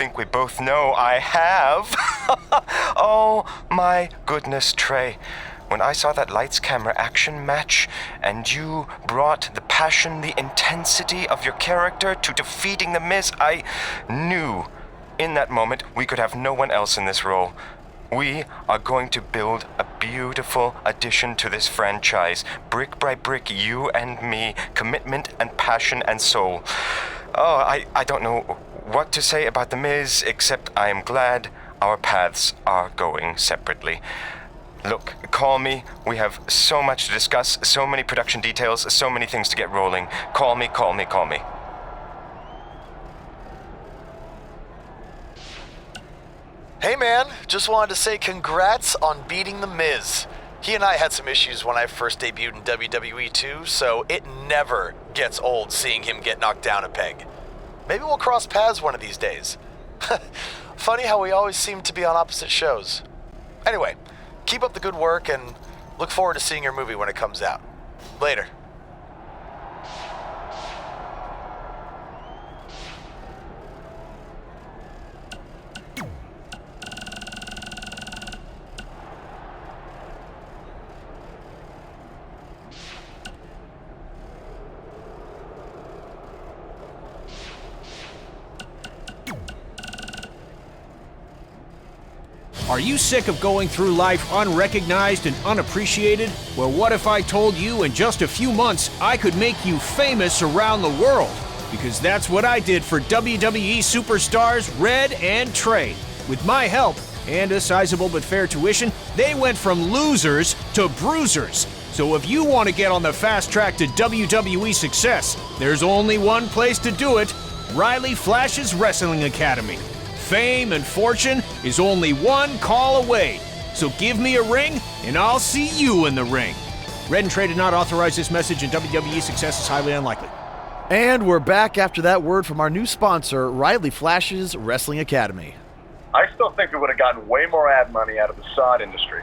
think we both know I have. Oh, my goodness, Trey. When I saw that lights, camera, action match, and you brought the passion, the intensity of your character to defeating The Miz, I knew in that moment we could have no one else in this role. We are going to build a beautiful addition to this franchise. Brick by brick, you and me, commitment and passion and soul. Oh, I don't know what to say about The Miz, except I am glad our paths are going separately. Look, call me. We have so much to discuss, so many production details, so many things to get rolling. Call me. Hey man, just wanted to say congrats on beating The Miz. He and I had some issues when I first debuted in WWE too, so it never gets old seeing him get knocked down a peg. Maybe we'll cross paths one of these days. Funny how we always seem to be on opposite shows. Anyway, keep up the good work and look forward to seeing your movie when it comes out. Later. Are you sick of going through life unrecognized and unappreciated? Well, what if I told you in just a few months I could make you famous around the world? Because that's what I did for WWE superstars Red and Trey. With my help and a sizable but fair tuition, they went from losers to bruisers. So if you want to get on the fast track to WWE success, there's only one place to do it: Riley Flash's Wrestling Academy. Fame and fortune is only one call away. So give me a ring, and I'll see you in the ring. Red and Trey did not authorize this message, and WWE success is highly unlikely. And we're back after that word from our new sponsor, Riley Flash's Wrestling Academy. I still think we would have gotten way more ad money out of the sod industry.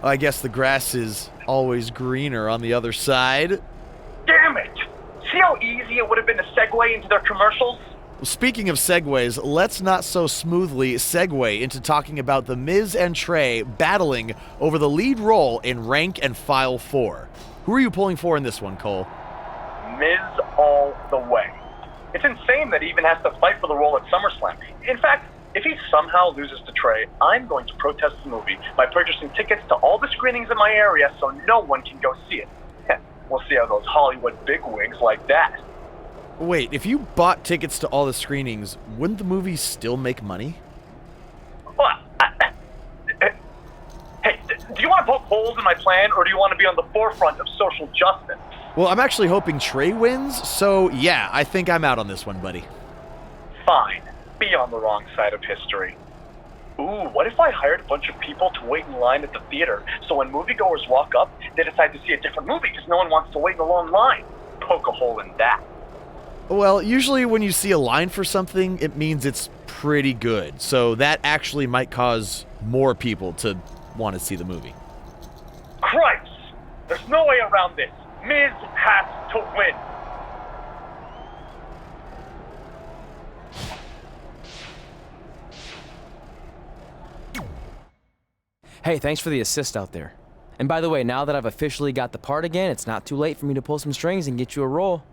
I guess the grass is always greener on the other side. Damn it! See how easy it would have been to segue into their commercials? Speaking of segues, let's not so smoothly segue into talking about The Miz and Trey battling over the lead role in Rank and File 4. Who are you pulling for in this one, Cole? Miz all the way. It's insane that he even has to fight for the role at SummerSlam. In fact, if he somehow loses to Trey, I'm going to protest the movie by purchasing tickets to all the screenings in my area so no one can go see it. We'll see how those Hollywood bigwigs like that. Wait, if you bought tickets to all the screenings, wouldn't the movie still make money? Well, hey, do you want to poke holes in my plan, or do you want to be on the forefront of social justice? Well, I'm actually hoping Trey wins, so yeah, I think I'm out on this one, buddy. Fine. Be on the wrong side of history. Ooh, what if I hired a bunch of people to wait in line at the theater, so when moviegoers walk up, they decide to see a different movie because no one wants to wait in a long line? Poke a hole in that. Well, usually when you see a line for something, it means it's pretty good. So that actually might cause more people to want to see the movie. Christ! There's no way around this. Miz has to win. Hey, thanks for the assist out there. And by the way, now that I've officially got the part again, it's not too late for me to pull some strings and get you a role.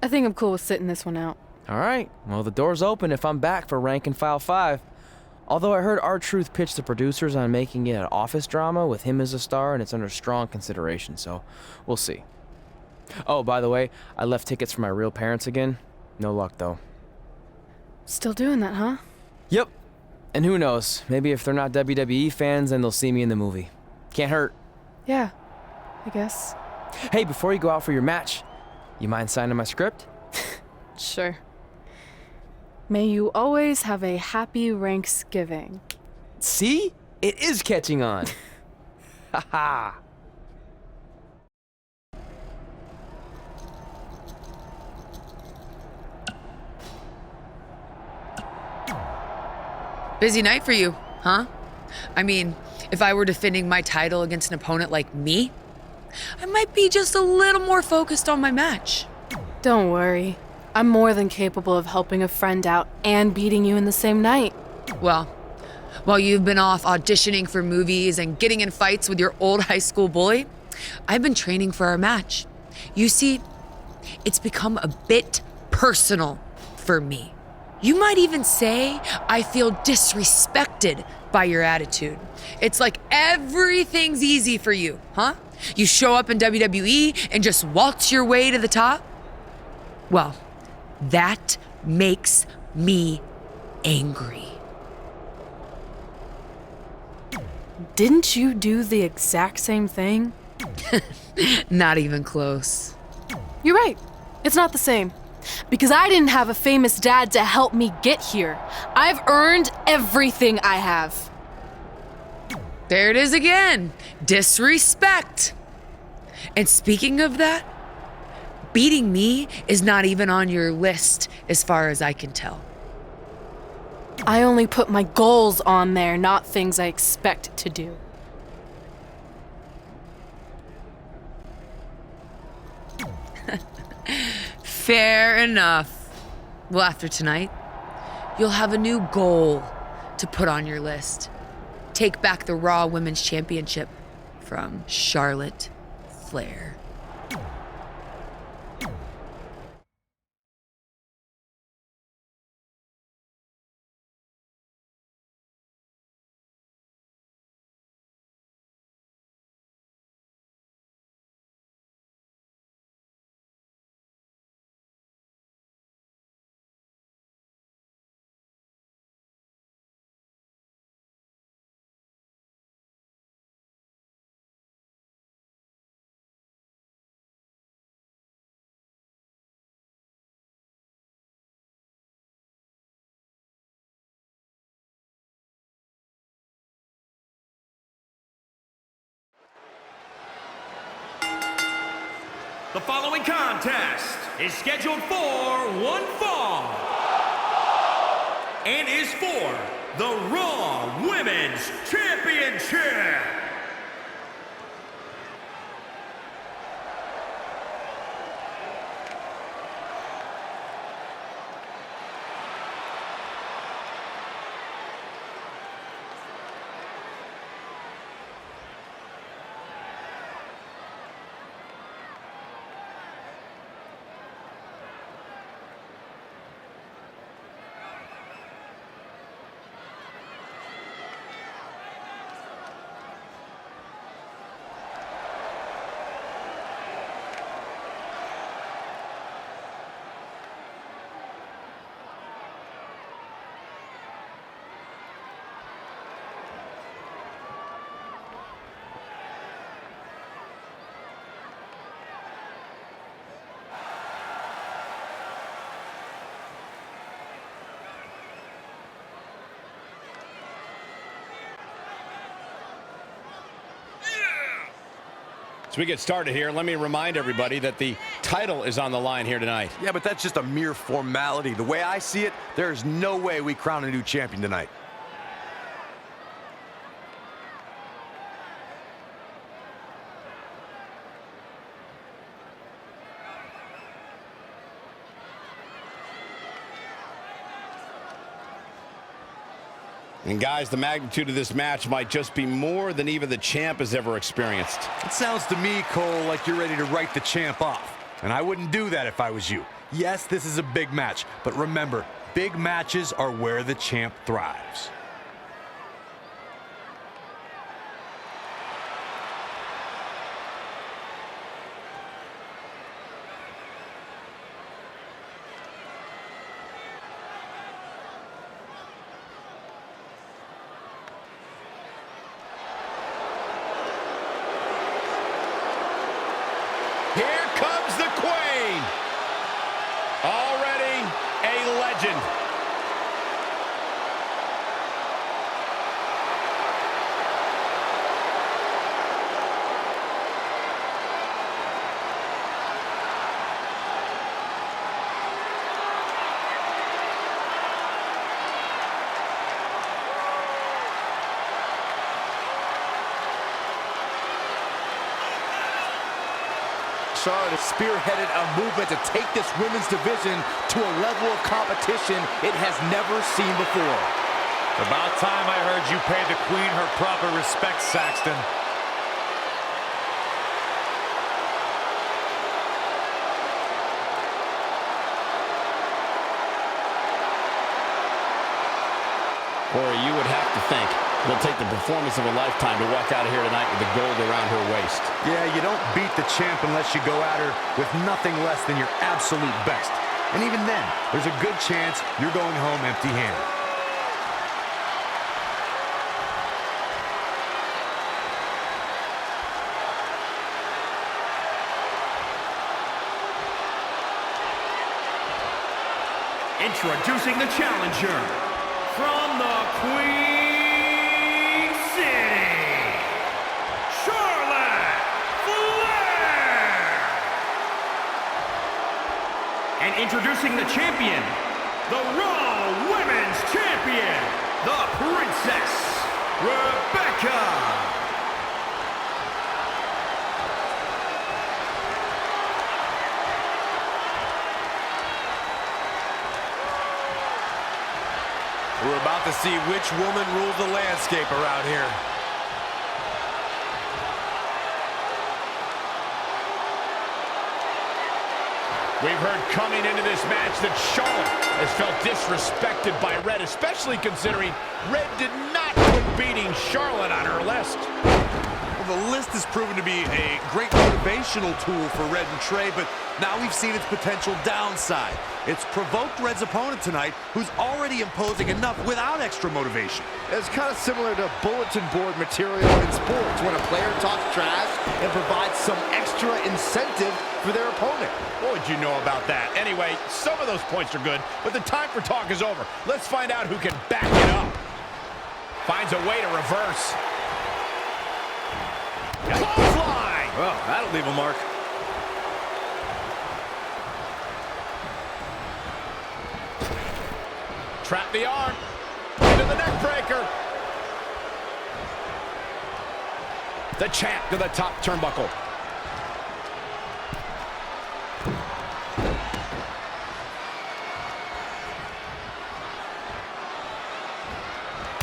I think I'm cool with sitting this one out. All right, well, the door's open if I'm back for Rank and File 5. Although I heard R-Truth pitch the producers on making it an office drama with him as a star, and it's under strong consideration, so we'll see. Oh, by the way, I left tickets for my real parents again. No luck, though. Still doing that, huh? Yep. And who knows, maybe if they're not WWE fans, then they'll see me in the movie. Can't hurt. Yeah, I guess. Hey, before you go out for your match, you mind signing my script? Sure. May you always have a happy Ranksgiving. See? It is catching on. Haha. Busy night for you, huh? I mean, if I were defending my title against an opponent like me, I might be just a little more focused on my match. Don't worry. I'm more than capable of helping a friend out and beating you in the same night. Well, while you've been off auditioning for movies and getting in fights with your old high school bully, I've been training for our match. You see, it's become a bit personal for me. You might even say I feel disrespected by your attitude. It's like everything's easy for you, huh? You show up in WWE and just waltz your way to the top? Well, that makes me angry. Didn't you do the exact same thing? Not even close. You're right. It's not the same. Because I didn't have a famous dad to help me get here. I've earned everything I have. There it is again. Disrespect. And speaking of that, beating me is not even on your list as far as I can tell. I only put my goals on there, not things I expect to do. Fair enough. Well, after tonight, you'll have a new goal to put on your list. Take back the Raw Women's Championship from Charlotte Flair. The following contest is scheduled for one fall and is for the Raw Women's Championship. As we get started here, let me remind everybody that the title is on the line here tonight. Yeah, but that's just a mere formality. The way I see it, there's no way we crown a new champion tonight. And guys, the magnitude of this match might just be more than even the champ has ever experienced. It sounds to me, Cole, like you're ready to write the champ off. And I wouldn't do that if I was you. Yes, this is a big match, but remember, big matches are where the champ thrives. Here comes the Queen. Already a legend. Charlotte has spearheaded a movement to take this women's division to a level of competition it has never seen before. About time I heard you pay the Queen her proper respect, Saxton. Corey, you would have to think it'll take the performance of a lifetime to walk out of here tonight with the gold around her waist. Yeah, you don't beat the champ unless you go at her with nothing less than your absolute best. And even then, there's a good chance you're going home empty-handed. Introducing the challenger from the Queen City, Charlotte Flair. And introducing the champion, the Raw Women's Champion, the Princess Rebecca. We're about to see which woman rules the landscape around here. We've heard coming into this match that Charlotte has felt disrespected by Red, especially considering Red did not put beating Charlotte on her list. Well, the list has proven to be a great motivational tool for Red and Trey, but now we've seen its potential downside. It's provoked Red's opponent tonight, who's already imposing enough without extra motivation. It's kind of similar to bulletin board material in sports when a player talks trash and provides some extra incentive for their opponent. What would you know about that? Anyway, some of those points are good, but the time for talk is over. Let's find out who can back it up. Finds a way to reverse. Clothesline! Well, that'll leave a mark. Trap the arm. Into the neck breaker. The champ to the top turnbuckle.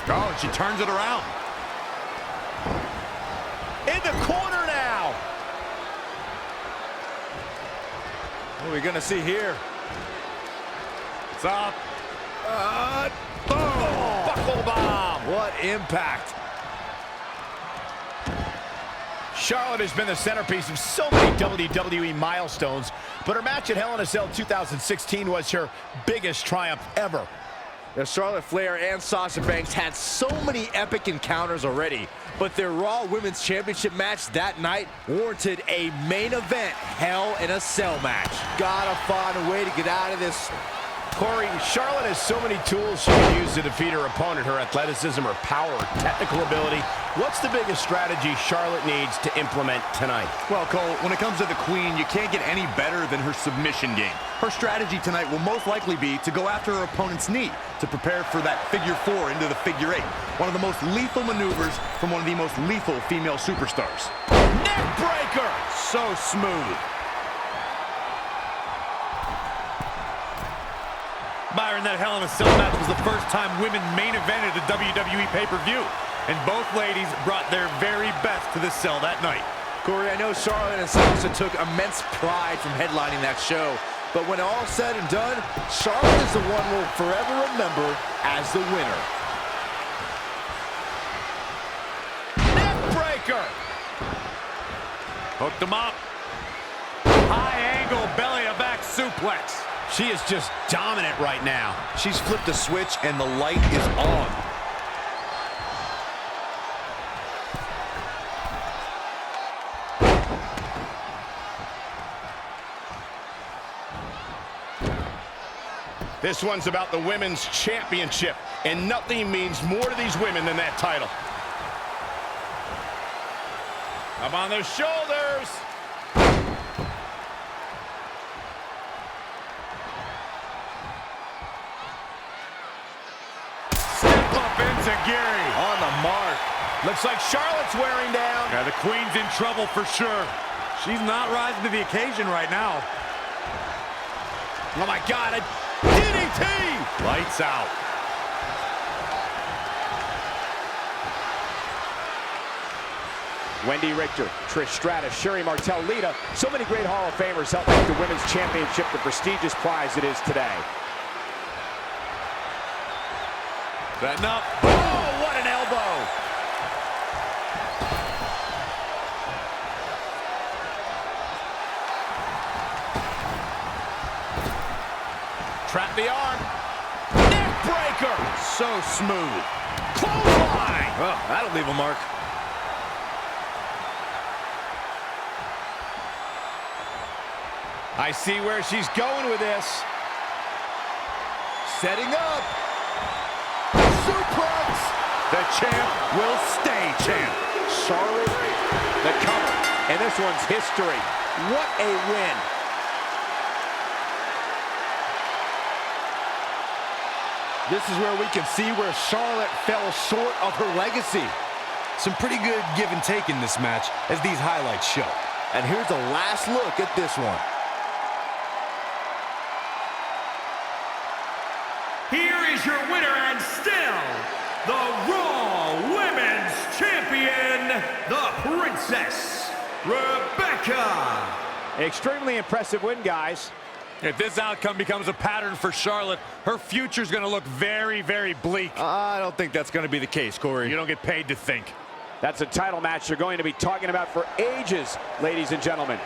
Oh, and she turns it around. In the corner now. What are we going to see here? It's up. Boom! Buckle bomb. What impact. Charlotte has been the centerpiece of so many WWE milestones, but her match at Hell in a Cell 2016 was her biggest triumph ever. Now, Charlotte Flair and Sasha Banks had so many epic encounters already, but their Raw Women's Championship match that night warranted a main event Hell in a Cell match. Gotta find a way to get out of this. Corey, Charlotte has so many tools she can use to defeat her opponent. Her athleticism, her power, her technical ability. What's the biggest strategy Charlotte needs to implement tonight? Well, Cole, when it comes to the Queen, you can't get any better than her submission game. Her strategy tonight will most likely be to go after her opponent's knee to prepare for that figure four into the figure eight. One of the most lethal maneuvers from one of the most lethal female superstars. Neck breaker! So smooth. Byron, that Hell in a Cell match was the first time women main evented a WWE pay-per-view. And both ladies brought their very best to the cell that night. Corey, I know Charlotte and Sasha took immense pride from headlining that show, but when all said and done, Charlotte is the one we'll forever remember as the winner. Neck breaker! Hooked him up. High angle belly to back suplex. She is just dominant right now. She's flipped a switch and the light is on. This one's about the Women's Championship, and nothing means more to these women than that title. Up on their shoulders. Step up into Gary. On the mark. Looks like Charlotte's wearing down. Yeah, the Queen's in trouble for sure. She's not rising to the occasion right now. Oh my God, a DDT! Lights out. Wendy Richter, Trish Stratus, Sherry Martel, Lita. So many great Hall of Famers help make the Women's Championship the prestigious prize it is today. Setting up. Oh, what an elbow! Trap the arm. Neck breaker! So smooth. Clothesline! Oh, that'll leave a mark. I see where she's going with this. Setting up. Suplex. The champ will stay champ. Charlotte, the cover, and this one's history. What a win. This is where we can see where Charlotte fell short of her legacy. Some pretty good give and take in this match, as these highlights show. And here's a last look at this one. Here is your winner and still the Raw Women's Champion, the Princess Rebecca. Extremely impressive win, guys. If this outcome becomes a pattern for Charlotte, her future's going to look very, very bleak. I don't think that's going to be the case, Corey. You don't get paid to think. That's a title match you're going to be talking about for ages, ladies and gentlemen.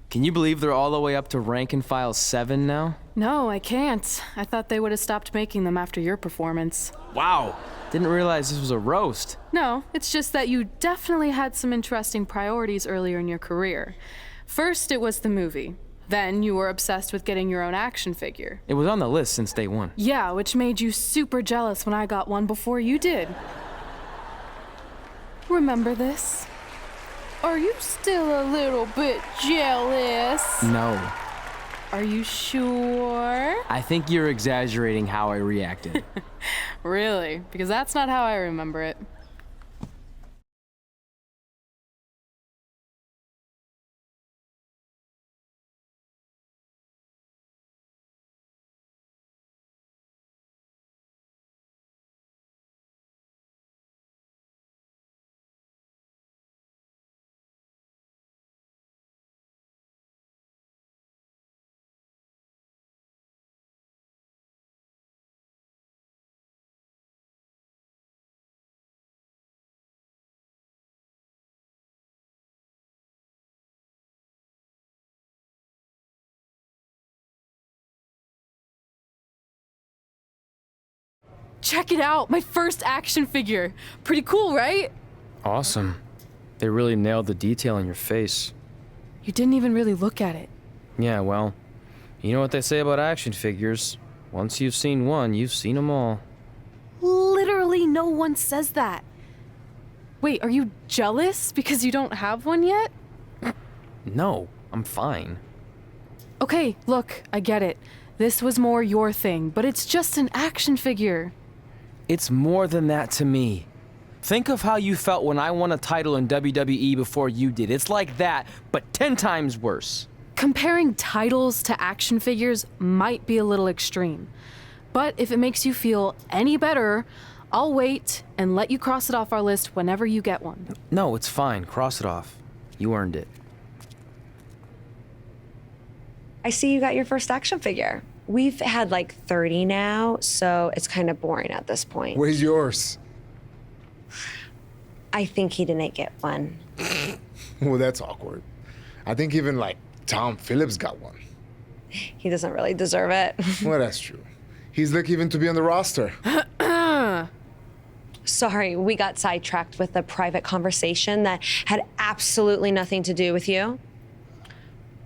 Can you believe they're all the way up to rank and file 7 now? No, I can't. I thought they would have stopped making them after your performance. Wow. Didn't realize this was a roast. No, it's just that you definitely had some interesting priorities earlier in your career. First, it was the movie. Then you were obsessed with getting your own action figure. It was on the list since day one. Yeah, which made you super jealous when I got one before you did. Remember this? Are you still a little bit jealous? No. Are you sure? I think you're exaggerating how I reacted. Really? Because that's not how I remember it. Check it out, my first action figure. Pretty cool, right? Awesome. They really nailed the detail in your face. You didn't even really look at it. Yeah, well, you know what they say about action figures. Once you've seen one, you've seen them all. Literally no one says that. Wait, are you jealous because you don't have one yet? No, I'm fine. Okay, look, I get it. This was more your thing, but it's just an action figure. It's more than that to me. Think of how you felt when I won a title in WWE before you did. It's like that, but 10 times worse. Comparing titles to action figures might be a little extreme. But if it makes you feel any better, I'll wait and let you cross it off our list whenever you get one. No, it's fine. Cross it off. You earned it. I see you got your first action figure. We've had like 30 now, so it's kind of boring at this point. Where's yours? I think he didn't get one. Well, that's awkward. I think even like Tom Phillips got one. He doesn't really deserve it. Well, that's true. He's lucky even to be on the roster. Sorry, we got sidetracked with a private conversation that had absolutely nothing to do with you.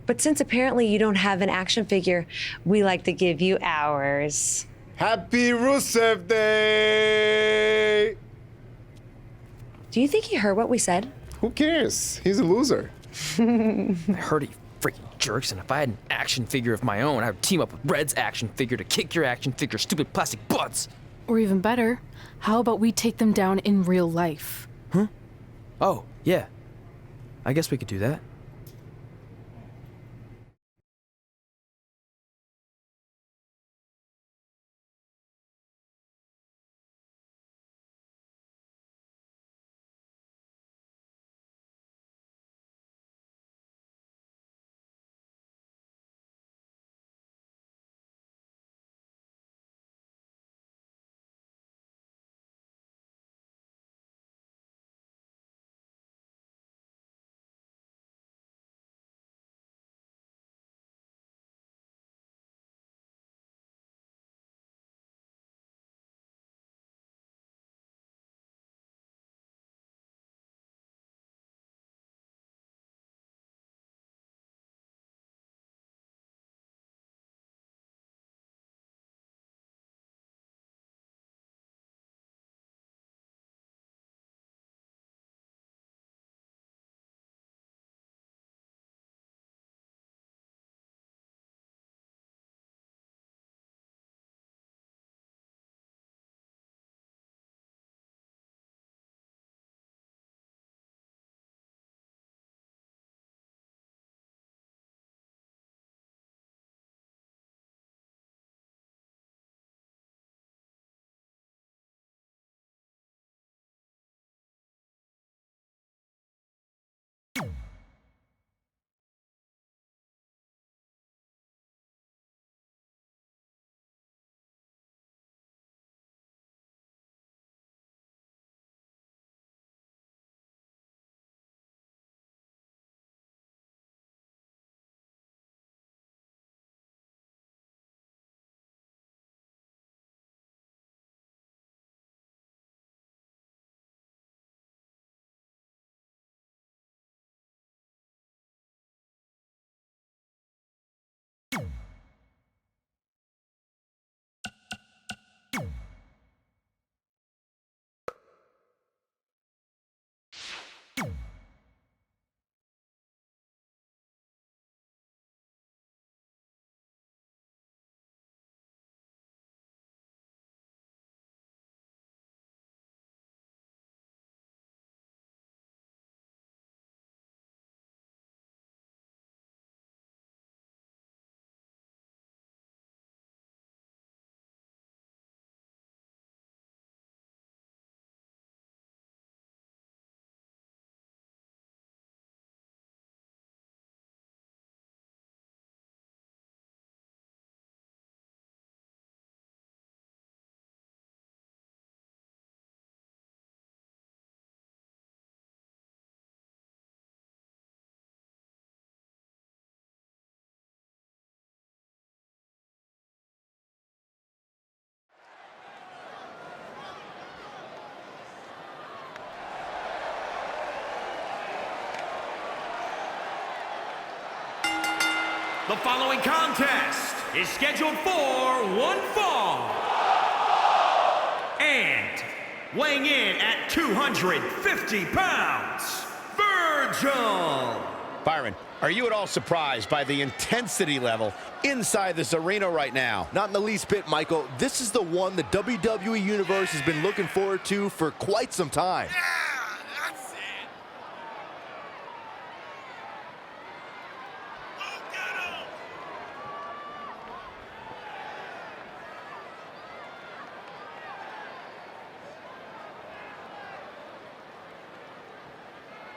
But since apparently you don't have an action figure, we like to give you ours. Happy Rusev Day! Do you think he heard what we said? Who cares? He's a loser. I heard it, you freaking jerks, and if I had an action figure of my own, I would team up with Red's action figure to kick your action figure stupid plastic butts. Or even better, how about we take them down in real life? Huh? Oh, yeah. I guess we could do that. The following contest is scheduled for one fall. And weighing in at 250 pounds, Virgil. Byron, are you at all surprised by the intensity level inside this arena right now? Not in the least bit, Michael. This is the one the WWE Universe has been looking forward to for quite some time.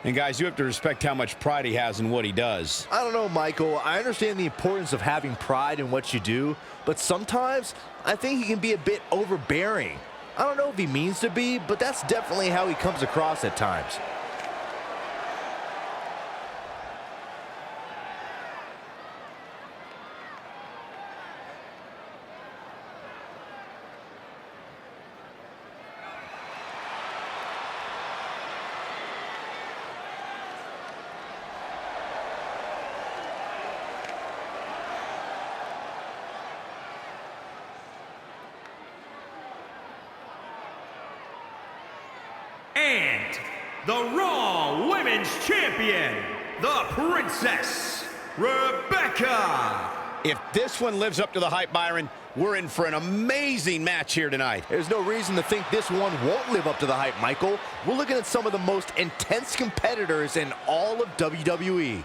And guys, you have to respect how much pride he has in what he does. I don't know, Michael. I understand the importance of having pride in what you do, but sometimes I think he can be a bit overbearing. I don't know if he means to be, but that's definitely how he comes across at times. And the Raw Women's Champion, the Princess Rebecca. If this one lives up to the hype, Byron, we're in for an amazing match here tonight. There's no reason to think this one won't live up to the hype, Michael. We're looking at some of the most intense competitors in all of WWE.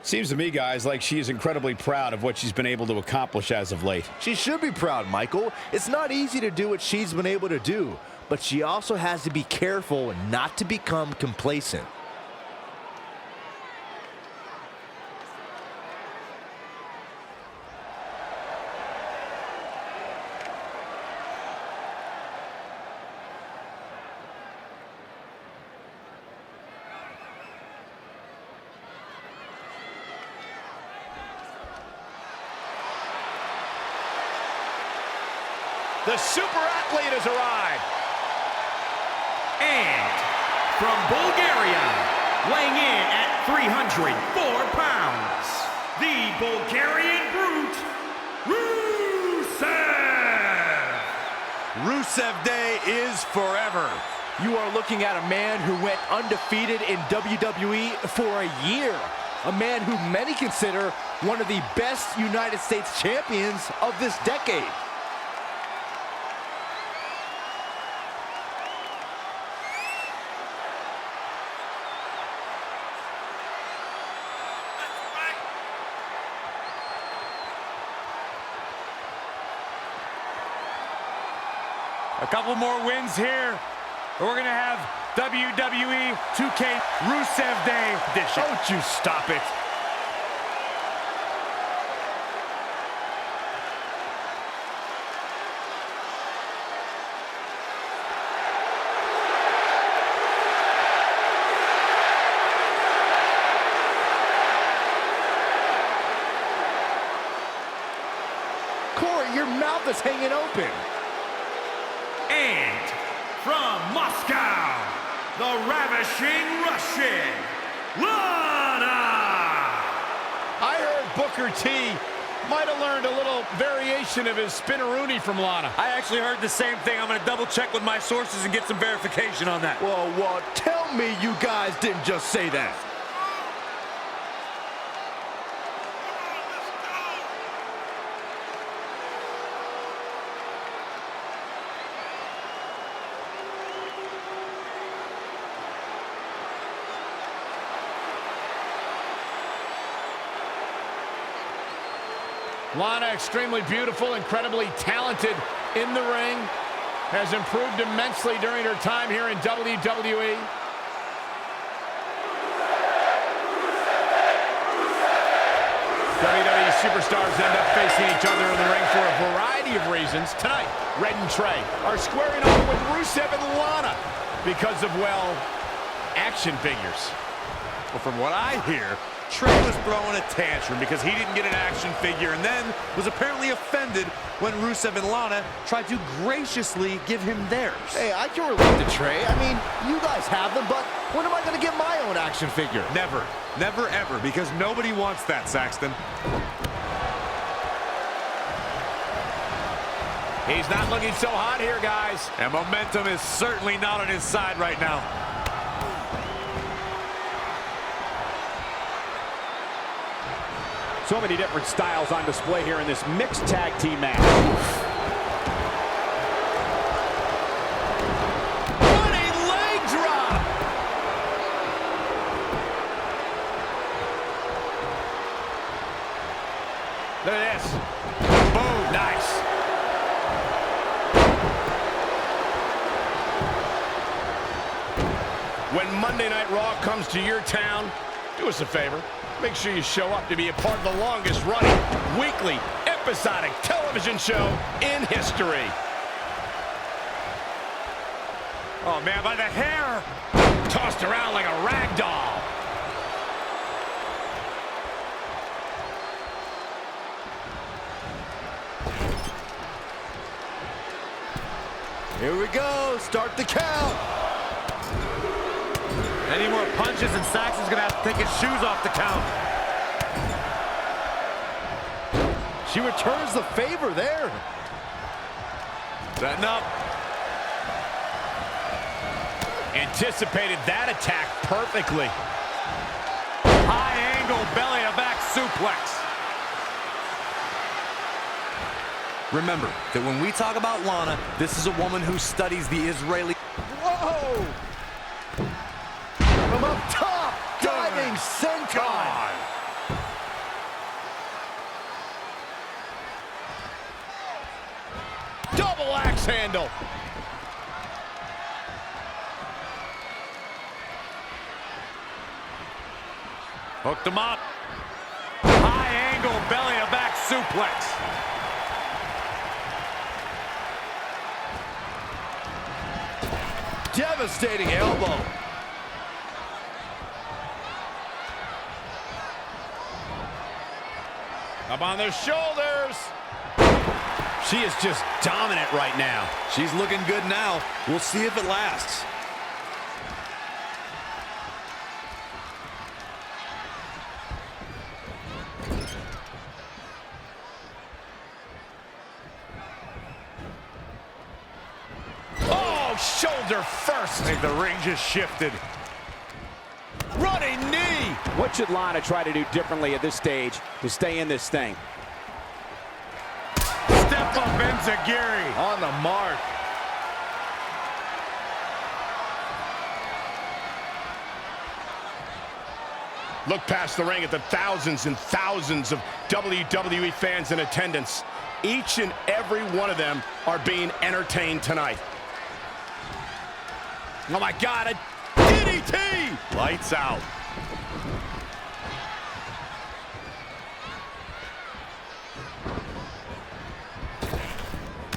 Seems to me, guys, like she is incredibly proud of what she's been able to accomplish as of late. She should be proud, Michael. It's not easy to do what she's been able to do, but she also has to be careful not to become complacent. The super athlete has arrived. And from Bulgaria, weighing in at 304 pounds, the Bulgarian Brute, Rusev. Rusev Day is forever. You are looking at a man who went undefeated in WWE for a year. A man who many consider one of the best United States champions of this decade. A couple more wins here. We're going to have WWE 2K Rusev Day edition. Don't you stop it. Corey, your mouth is hanging open. And from Moscow, the ravishing Russian, Lana. I heard Booker T might have learned a little variation of his spinneroonie from Lana. I actually heard the same thing. I'm going to double check with my sources and get some verification on that. Well, tell me you guys didn't just say that. Lana, extremely beautiful, incredibly talented in the ring. Has improved immensely during her time here in WWE. WWE superstars end up facing each other in the ring for a variety of reasons. Tonight, Red and Trey are squaring off with Rusev and Lana because of, well, action figures. Well, from what I hear, Trey was throwing a tantrum because he didn't get an action figure and then was apparently offended when Rusev and Lana tried to graciously give him theirs. Hey, I can relate to Trey. I mean, you guys have them, but when am I going to get my own action figure? Never. Never, ever, because nobody wants that, Saxton. He's not looking so hot here, guys. And momentum is certainly not on his side right now. So many different styles on display here in this mixed tag team match. Running leg drop! Look at this. Boom, nice. When Monday Night Raw comes to your town, do us a favor. Make sure you show up to be a part of the longest running weekly episodic television show in history. Oh man, by the hair! Tossed around like a rag doll. Here we go. Start the count. Any more punches and Saxton's gonna have to take his shoes off the count. She returns the favor there. Setting up. Anticipated that attack perfectly. High angle belly to back suplex. Remember that when we talk about Lana, this is a woman who studies the Israeli. Whoa! From up top, diving senton. Double axe handle. Hooked him up. High angle belly to back suplex. Devastating elbow. Up on their shoulders. She is just dominant right now. She's looking good now. We'll see if it lasts. Oh, shoulder first. I think the ring just shifted. Running knee. What should Lana try to do differently at this stage to stay in this thing? Step up Enziguri. On the mark. Look past the ring at the thousands and thousands of WWE fans in attendance. Each and every one of them are being entertained tonight. Oh my God, a DDT! Lights out.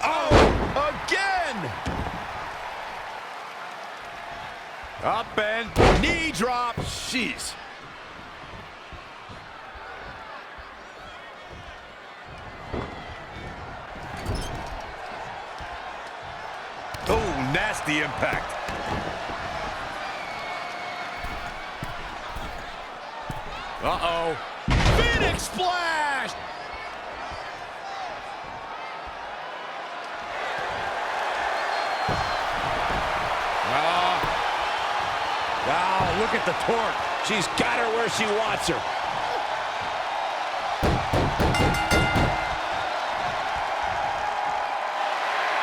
Oh, again! Up and Knee drop. Jeez. oh, nasty impact. Uh-oh. Phoenix splash! Wow, look at the torque. She's got her where she wants her.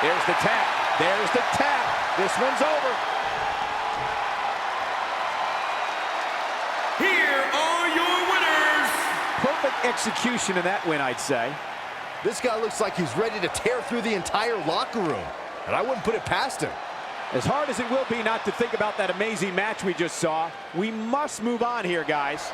There's the tap. There's the tap. This one's over. Here are your winners. Perfect execution in that win, I'd say. This guy looks like he's ready to tear through the entire locker room, and I wouldn't put it past him. As hard as it will be not to think about that amazing match we just saw, we must move on here, guys.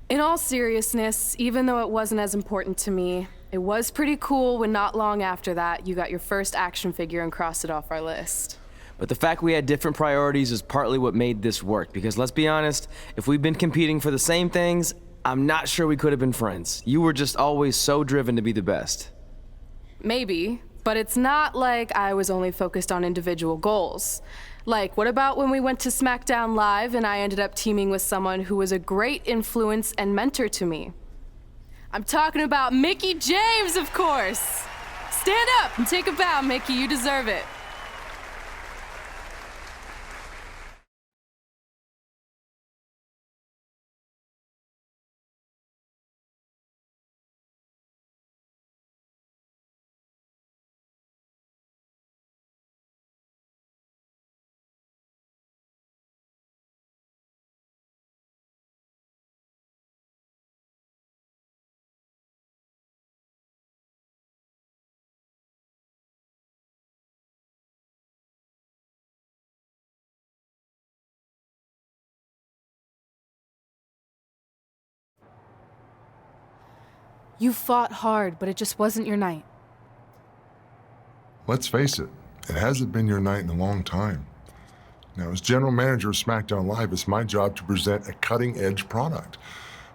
In all seriousness, even though it wasn't as important to me, it was pretty cool when not long after that, you got your first action figure and crossed it off our list. But the fact we had different priorities is partly what made this work, because let's be honest, if we'd been competing for the same things, I'm not sure we could have been friends. You were just always so driven to be the best. Maybe, but it's not like I was only focused on individual goals. Like, what about when we went to SmackDown Live and I ended up teaming with someone who was a great influence and mentor to me? I'm talking about Mikie James, of course! Stand up and take a bow, Mikie, you deserve it. You fought hard, but it just wasn't your night. Let's face it, it hasn't been your night in a long time. Now, as general manager of SmackDown Live, it's my job to present a cutting-edge product,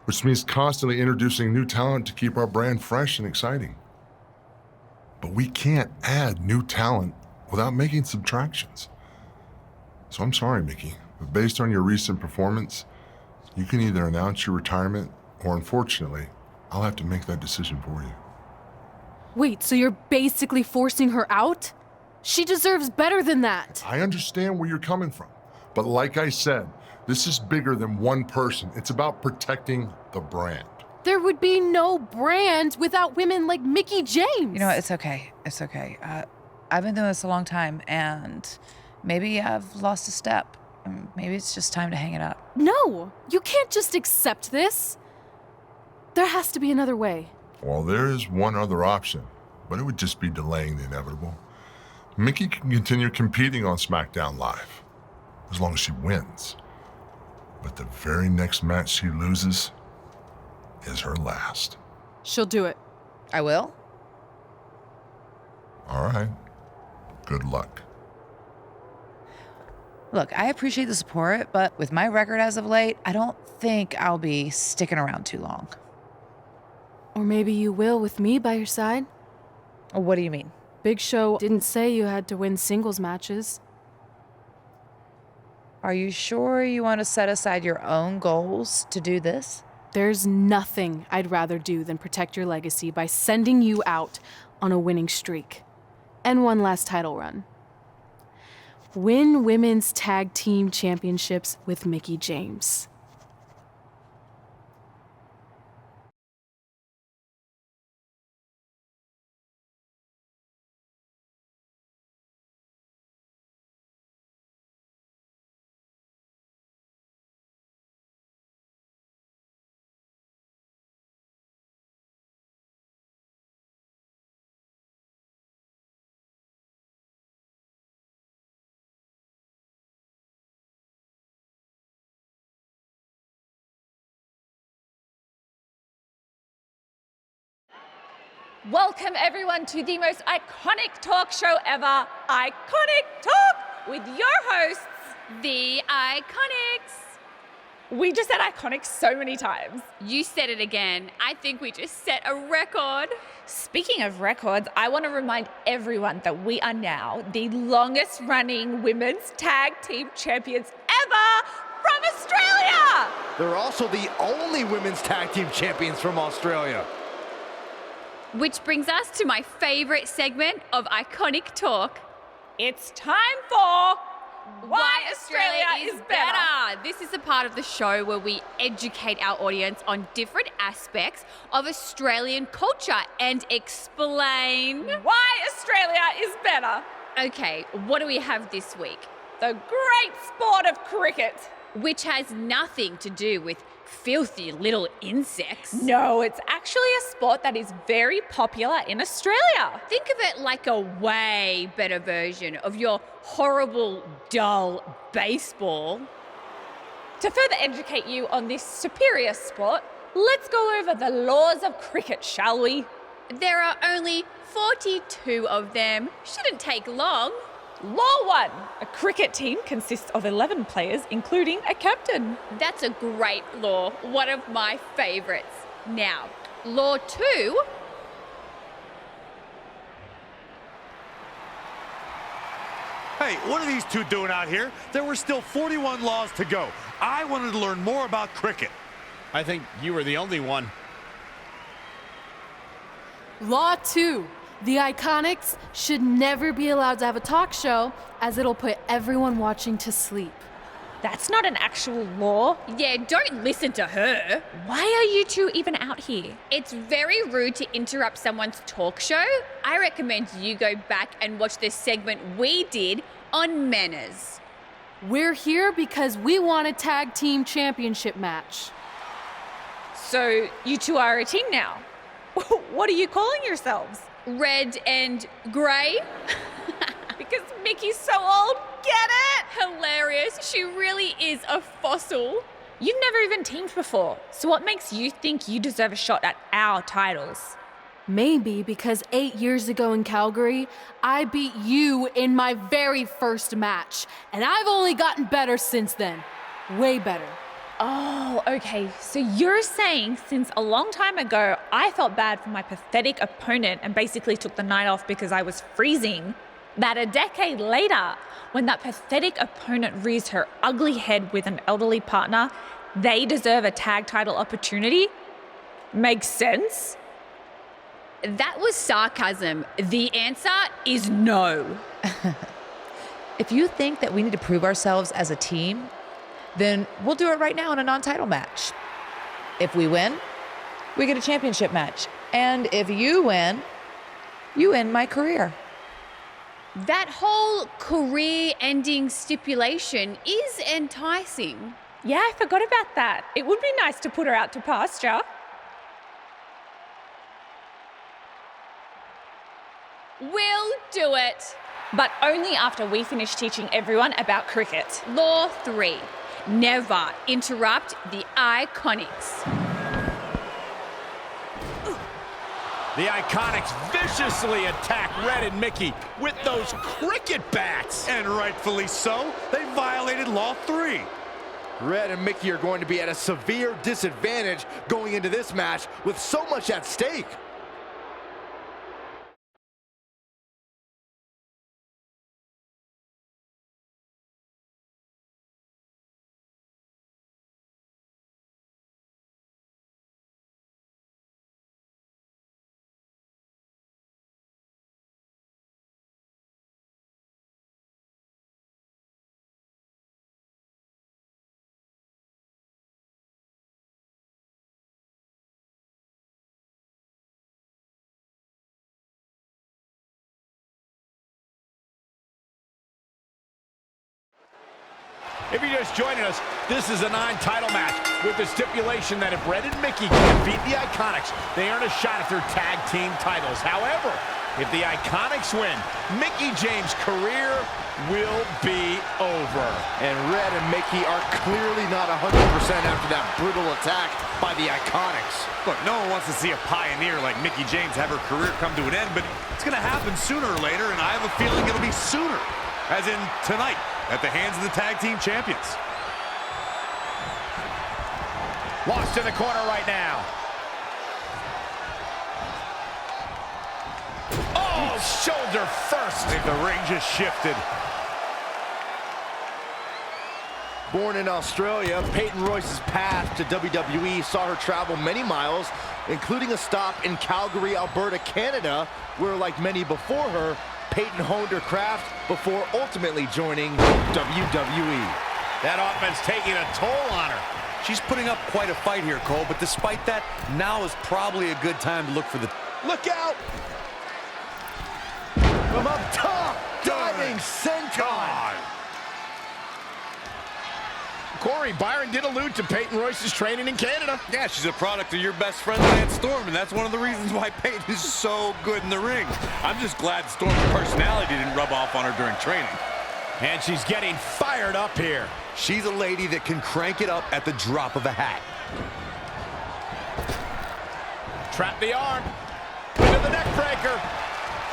which means constantly introducing new talent to keep our brand fresh and exciting. But we can't add new talent without making subtractions. So I'm sorry, Mikie, but based on your recent performance, you can either announce your retirement or, unfortunately, I'll have to make that decision for you. Wait, so you're basically forcing her out? She deserves better than that. I understand where you're coming from, but like I said, this is bigger than one person. It's about protecting the brand. There would be no brand without women like Mikie James. You know what? It's okay. It's okay. I've been doing this a long time, and maybe I've lost a step. Maybe it's just time to hang it up. No, you can't just accept this. There has to be another way. Well, there is one other option, but it would just be delaying the inevitable. Mikie can continue competing on SmackDown Live, as long as she wins. But the very next match she loses is her last. She'll do it. I will? All right. Good luck. Look, I appreciate the support, but with my record as of late, I don't think I'll be sticking around too long. Or maybe you will with me by your side. What do you mean? Big Show didn't say you had to win singles matches. Are you sure you want to set aside your own goals to do this? There's nothing I'd rather do than protect your legacy by sending you out on a winning streak. And one last title run. Win women's tag team championships with Mikie James. Welcome everyone to the most iconic talk show ever, Iconic Talk, with your hosts, the Iconics. We just said iconic so many times. You said it again. I think we just set a record. Speaking of records, I want to remind everyone that we are now the longest running women's tag team champions ever from Australia! They're also the only women's tag team champions from Australia. Which brings us to my favorite segment of Iconic Talk. It's time for Why Australia is Better. This is a part of the show where we educate our audience on different aspects of Australian culture and explain why Australia is better. Okay, what do we have this week? The great sport of cricket. Which has nothing to do with filthy little insects. No, it's actually a sport that is very popular in Australia. Think of it like a way better version of your horrible, dull baseball. To further educate you on this superior sport, let's go over the laws of cricket, shall we? There are only 42 of them. Shouldn't take long. Law 1. A cricket team consists of 11 players, including a captain. That's a great law. One of my favorites. Now, Law 2. Hey, what are these two doing out here? There were still 41 laws to go. I wanted to learn more about cricket. I think you were the only one. Law 2. The Iconics should never be allowed to have a talk show, as it'll put everyone watching to sleep. That's not an actual law. Yeah, don't listen to her. Why are you two even out here? It's very rude to interrupt someone's talk show. I recommend you go back and watch this segment we did on manners. We're here because we want a tag team championship match. So you two are a team now. What are you calling yourselves? Red and grey. Because Mickey's so old, get it? Hilarious. She really is a fossil. You've never even teamed before, so what makes you think you deserve a shot at our titles? Maybe because 8 years ago in Calgary, I beat you in my very first match, and I've only gotten better since then. Way better. Oh, okay. So you're saying since a long time ago, I felt bad for my pathetic opponent and basically took the night off because I was freezing, that a decade later, when that pathetic opponent rears her ugly head with an elderly partner, they deserve a tag title opportunity? Makes sense? That was sarcasm. The answer is no. If you think that we need to prove ourselves as a team, then we'll do it right now in a non-title match. If we win, we get a championship match. And if you win, you end my career. That whole career-ending stipulation is enticing. Yeah, I forgot about that. It would be nice to put her out to pasture. We'll do it. But only after we finish teaching everyone about cricket. Law 3. Never interrupt the Iconics. The Iconics viciously attack Red and Mikie with those cricket bats. And rightfully so, they violated Law 3. Red and Mikie are going to be at a severe disadvantage going into this match with so much at stake. If you're just joining us, this is a non-title match with the stipulation that if Red and Mikie can beat the Iconics, they earn a shot at their tag team titles. However, if the Iconics win, Mikie James' career will be over. And Red and Mikie are clearly not 100% after that brutal attack by the Iconics. Look, no one wants to see a pioneer like Mikie James have her career come to an end, but it's going to happen sooner or later, and I have a feeling it'll be sooner, as in tonight, at the hands of the tag team champions. Lost in the corner right now. Oh, shoulder first. I think the ring just shifted. Born in Australia, Peyton Royce's path to WWE saw her travel many miles, including a stop in Calgary, Alberta, Canada, where, like many before her, Peyton honed her craft before ultimately joining WWE. That offense taking a toll on her. She's putting up quite a fight here, Cole, but despite that, now is probably a good time to look for the... Look out! From up top, diving senton. Corey, Byron did allude to Peyton Royce's training in Canada. Yeah, she's a product of your best friend, Lance Storm, and that's one of the reasons why Peyton is so good in the ring. I'm just glad Storm's personality didn't rub off on her during training. And she's getting fired up here. She's a lady that can crank it up at the drop of a hat. Trap the arm. Into the neck breaker.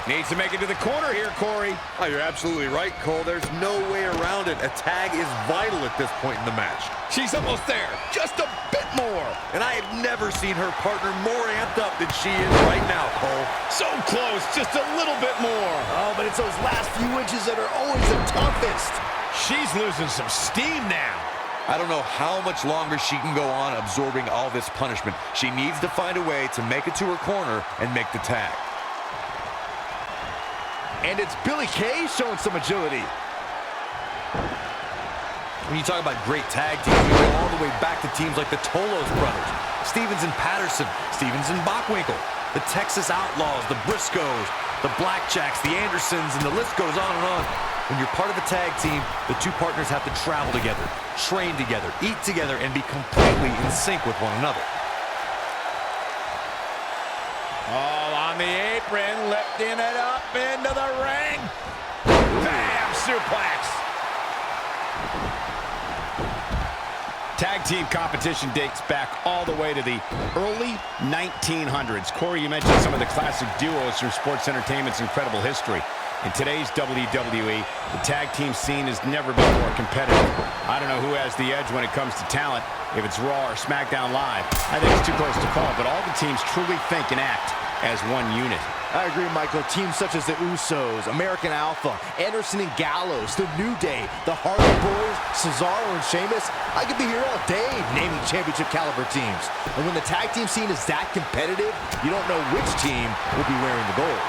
Needs to make it to the corner here, Corey. Oh, you're absolutely right, Cole. There's no way around it. A tag is vital at this point in the match. She's almost there. Just a bit more. And I have never seen her partner more amped up than she is right now, Cole. So close, just a little bit more. Oh, but it's those last few inches that are always the toughest. She's losing some steam now. I don't know how much longer she can go on absorbing all this punishment. She needs to find a way to make it to her corner and make the tag. And it's Billie Kay showing some agility. When you talk about great tag teams, you go all the way back to teams like the Tolos brothers, Stevens and Patterson, Stevens and Bockwinkel, the Texas Outlaws, the Briscoes, the Blackjacks, the Andersons, and the list goes on and on. When you're part of a tag team, the two partners have to travel together, train together, eat together, and be completely in sync with one another. All on the apron, lifting it up into the ring. Bam! Suplex. Tag team competition dates back all the way to the early 1900s. Corey, you mentioned some of the classic duos from sports entertainment's incredible history. In today's WWE, the tag team scene has never been more competitive. I don't know who has the edge when it comes to talent, if it's Raw or SmackDown Live. I think it's too close to call, but all the teams truly think and act as one unit. I agree, Michael. Teams such as the Usos, American Alpha, Anderson and Gallows, The New Day, the Hardy Boys, Cesaro and Sheamus. I could be here all day naming championship caliber teams. And when the tag team scene is that competitive, you don't know which team will be wearing the gold.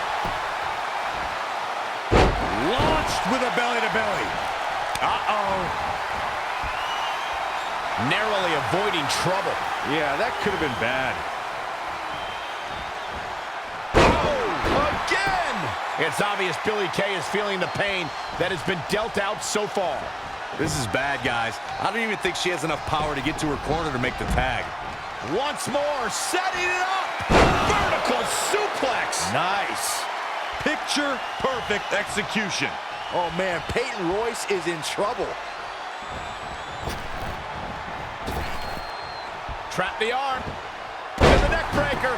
Launched with a belly-to-belly. Uh-oh. Narrowly avoiding trouble. Yeah, that could have been bad. It's obvious Billie Kay is feeling the pain that has been dealt out so far. This is bad, guys. I don't even think she has enough power to get to her corner to make the tag. Once more, setting it up. Vertical suplex. Nice. Picture-perfect execution. Oh, man, Peyton Royce is in trouble. Trap the arm. And the neck breaker.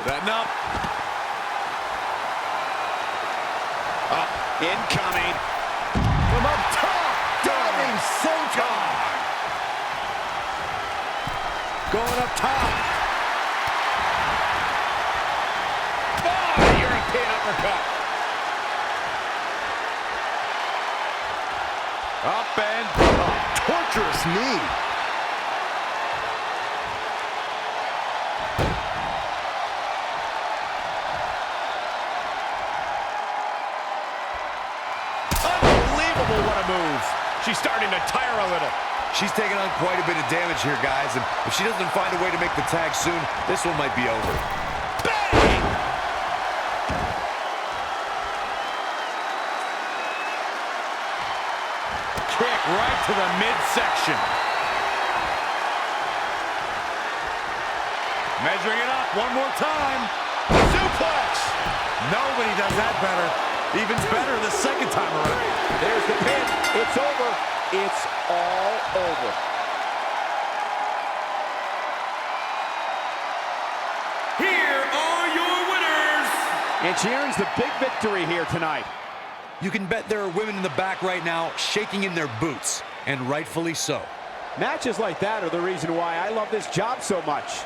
Setting up. Incoming. From up top, diving senton. Going up top. Oh, European uppercut. Up and torturous knee. What a move. She's starting to tire a little. She's taking on quite a bit of damage here, guys, and if she doesn't find a way to make the tag soon, this one might be over. Bang! Kick right to the midsection. Measuring it up one more time. Suplex. Nobody does that better. Even better the second time around. There's the pin. It's over. It's all over. Here are your winners. And she earns the big victory here tonight. You can bet there are women in the back right now shaking in their boots. and rightfully so. Matches like that are the reason why I love this job so much.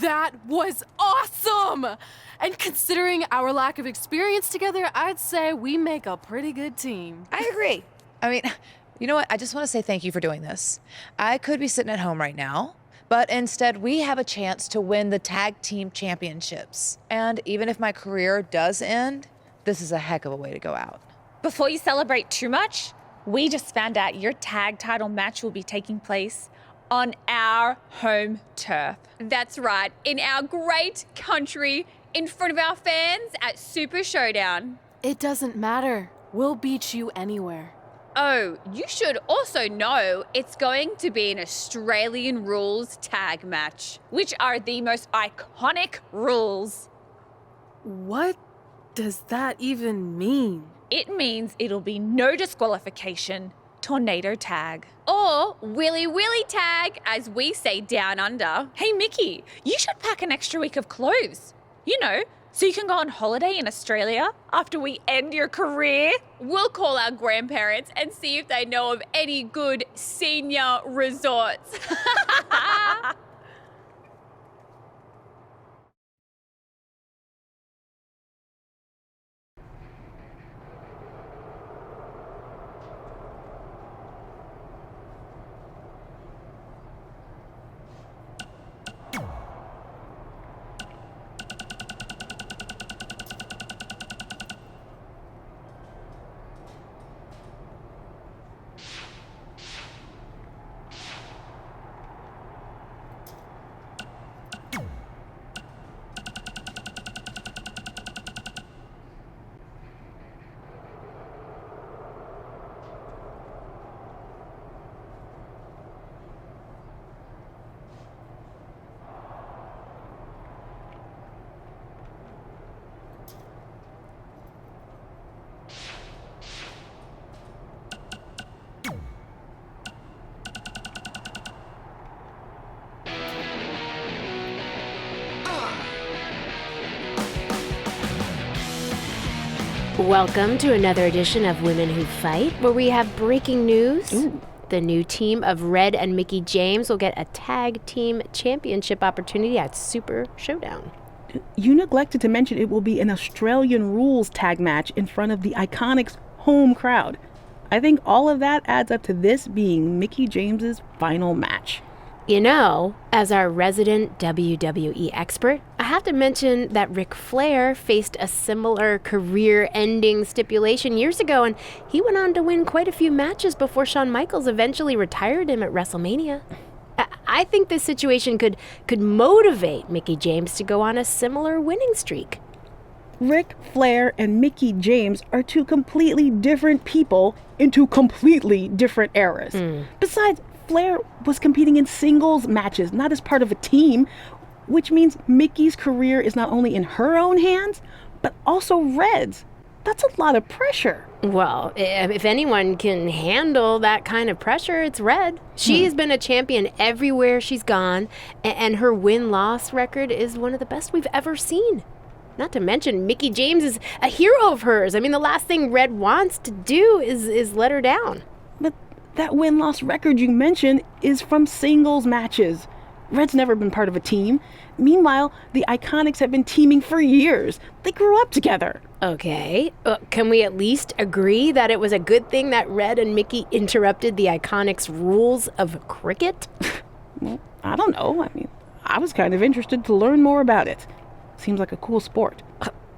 That was awesome! And considering our lack of experience together, I'd say we make a pretty good team. I agree. I mean, you know what? I just want to say thank you for doing this. I could be sitting at home right now, but instead we have a chance to win the tag team championships. And even if my career does end, this is a heck of a way to go out. Before you celebrate too much, we just found out your tag title match will be taking place on our home turf. That's right, in our great country, in front of our fans at Super Showdown. It doesn't matter. We'll beat you anywhere. Oh, you should also know it's going to be an Australian rules tag match, which are the most iconic rules. What does that even mean? It means it'll be no disqualification, tornado tag. Or willy willy tag, as we say down under. Hey, Mickey, you should pack an extra week of clothes. You know, so you can go on holiday in Australia after we end your career. We'll call our grandparents and see if they know of any good senior resorts. Welcome to another edition of Women Who Fight, where we have breaking news. Ooh. The new team of Red and Mikie James will get a tag team championship opportunity at Super Showdown. You neglected to mention it will be an Australian rules tag match in front of the Iconics' home crowd. I think all of that adds up to this being Mikie James's final match. You know, as our resident WWE expert, I have to mention that Ric Flair faced a similar career-ending stipulation years ago, and he went on to win quite a few matches before Shawn Michaels eventually retired him at WrestleMania. I think this situation could motivate Mikie James to go on a similar winning streak. Ric Flair and Mikie James are two completely different people in two completely different eras. Besides, Flair was competing in singles matches, not as part of a team, which means Mickie's career is not only in her own hands, but also Red's. That's a lot of pressure. Well, if anyone can handle that kind of pressure, it's Red. She's been a champion everywhere she's gone, and her win-loss record is one of the best we've ever seen. Not to mention, Mikie James is a hero of hers. I mean, the last thing Red wants to do is let her down. But that win-loss record you mentioned is from singles matches. Red's never been part of a team. Meanwhile, the Iconics have been teaming for years. They grew up together. Okay. Can we at least agree that it was a good thing that Red and Mikie interrupted the Iconics' rules of cricket? Well, I don't know. I mean, I was kind of interested to learn more about it. Seems like a cool sport.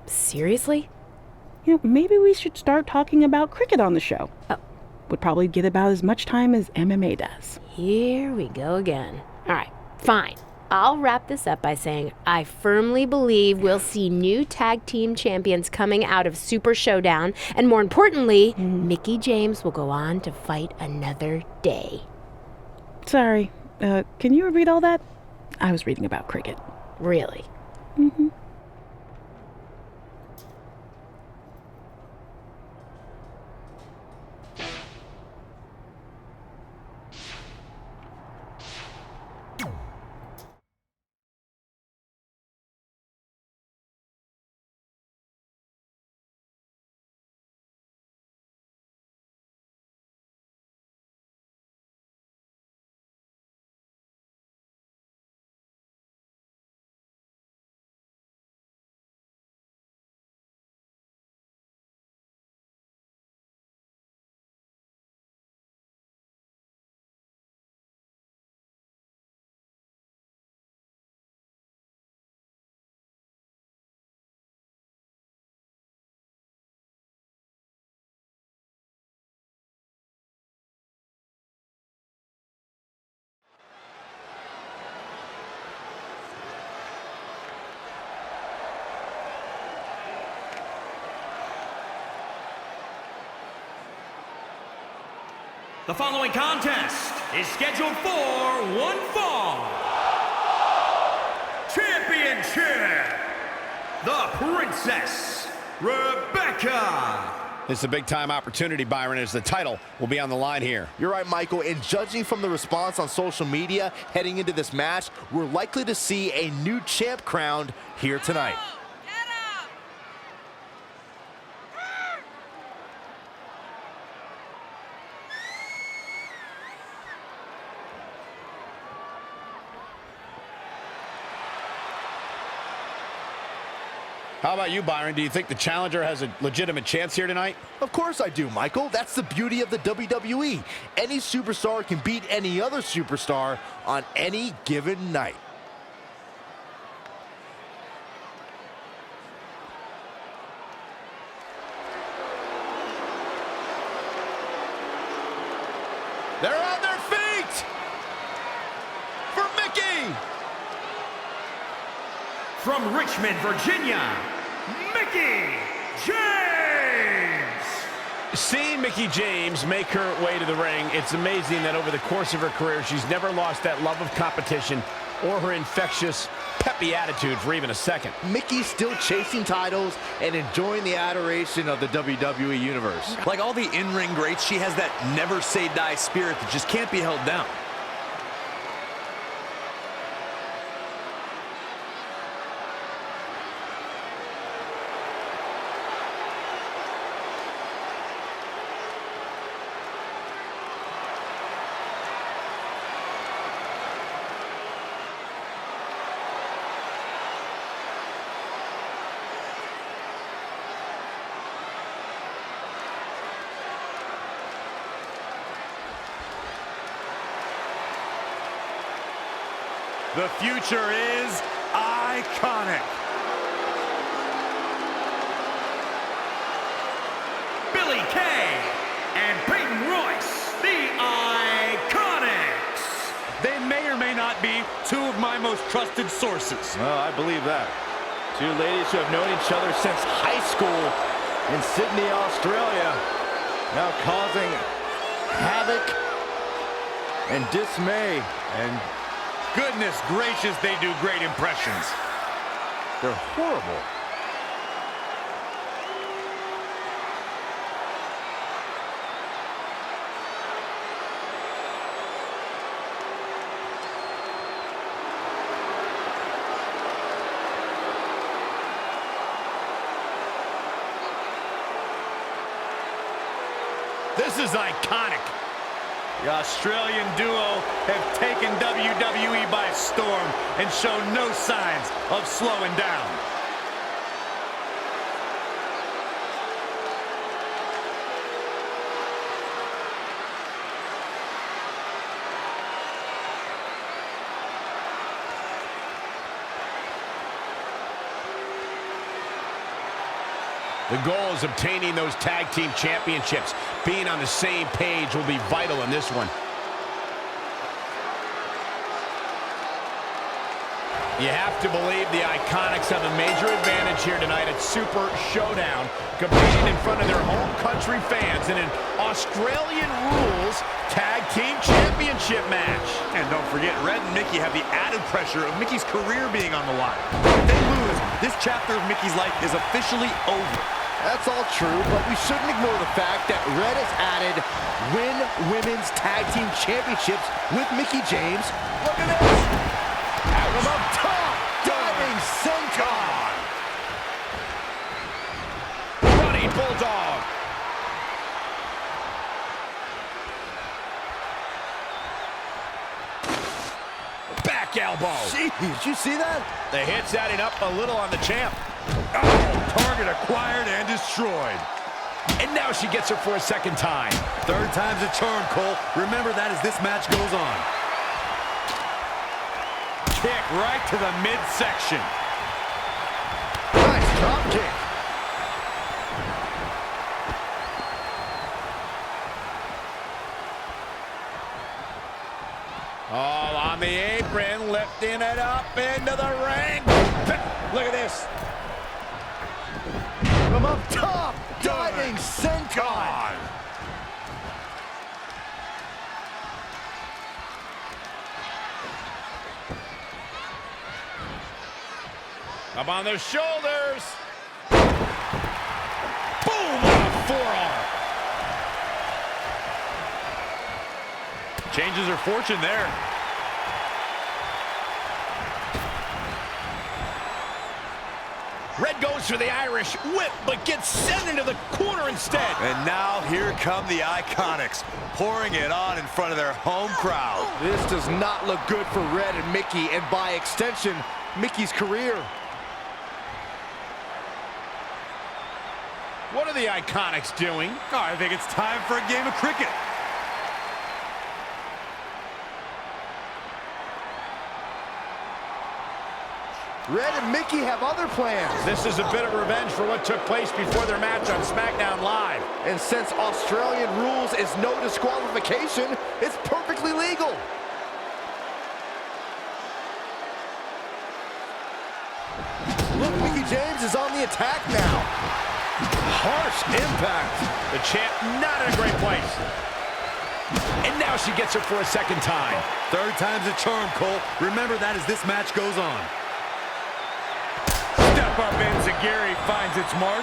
Seriously? maybe we should start talking about cricket on the show. Would probably get about as much time as MMA does. Here we go again. All right, fine. I'll wrap this up by saying I firmly believe we'll see new tag team champions coming out of Super Showdown, and more importantly, Mikie James will go on to fight another day. Sorry, can you read all that? I was reading about cricket. Really? Mm-hmm. The following contest is scheduled for one fall. Championship, the Princess Rebecca. It's a big-time opportunity, Byron, as the title will be on the line here. You're right, Michael, and judging from the response on social media heading into this match, we're likely to see a new champ crowned here tonight. How about you, Byron? Do you think the challenger has a legitimate chance here tonight? Of course I do, Michael. That's the beauty of the WWE. Any superstar can beat any other superstar on any given night. They're on their feet! For Mikie! From Richmond, Virginia, Mikie James! Seeing Mikie James make her way to the ring, it's amazing that over the course of her career, she's never lost that love of competition or her infectious, peppy attitude for even a second. Mickie's still chasing titles and enjoying the adoration of the WWE Universe. Like all the in-ring greats, she has that never-say-die spirit that just can't be held down. The future is iconic. Billy Kay and Peyton Royce, the Iconics. They may or may not be two of my most trusted sources. Well, I believe that. Two ladies who have known each other since high school in Sydney, Australia, now causing havoc and dismay. And goodness gracious, they do great impressions. They're horrible. This is iconic. The Australian duo have taken WWE by storm and show no signs of slowing down. The goal is obtaining those tag team championships. Being on the same page will be vital in this one. You have to believe the Iconics have a major advantage here tonight at Super Showdown, competing in front of their home country fans in an Australian Rules Tag Team Championship match. And don't forget, Red and Mikie have the added pressure of Mickie's career being on the line. If they lose, this chapter of Mickie's life is officially over. That's all true, but we shouldn't ignore the fact that Red has added Win Women's Tag Team Championships with Mikie James. Look at this! Out of up top, diving senton. Running Bulldog. Back elbow. Jeez, you see that? The hit's adding up a little on the champ. Oh, target acquired and destroyed. And now she gets her for a second time. Third time's a charm, Cole. Remember that as this match goes on. Kick right to the midsection. Nice drop kick. All on the apron, lifting it up into the ring. Look at this. From up top, diving senton. Up on the shoulders. Boom! On a forearm. Changes her fortune there. Red goes for the Irish whip, but gets sent into the corner instead. And now here come the Iconics, pouring it on in front of their home crowd. This does not look good for Red and Mikie, and by extension, Mickie's career. What are the Iconics doing? Oh, I think it's time for a game of cricket. Red and Mikie have other plans. This is a bit of revenge for what took place before their match on SmackDown Live. And since Australian Rules is no disqualification, it's perfectly legal. Look, Mikie James is on the attack now. Harsh impact. The champ not in a great place. And now she gets her for a second time. Third time's a charm, Cole. Remember that as this match goes on. Step up Enziguri finds its mark.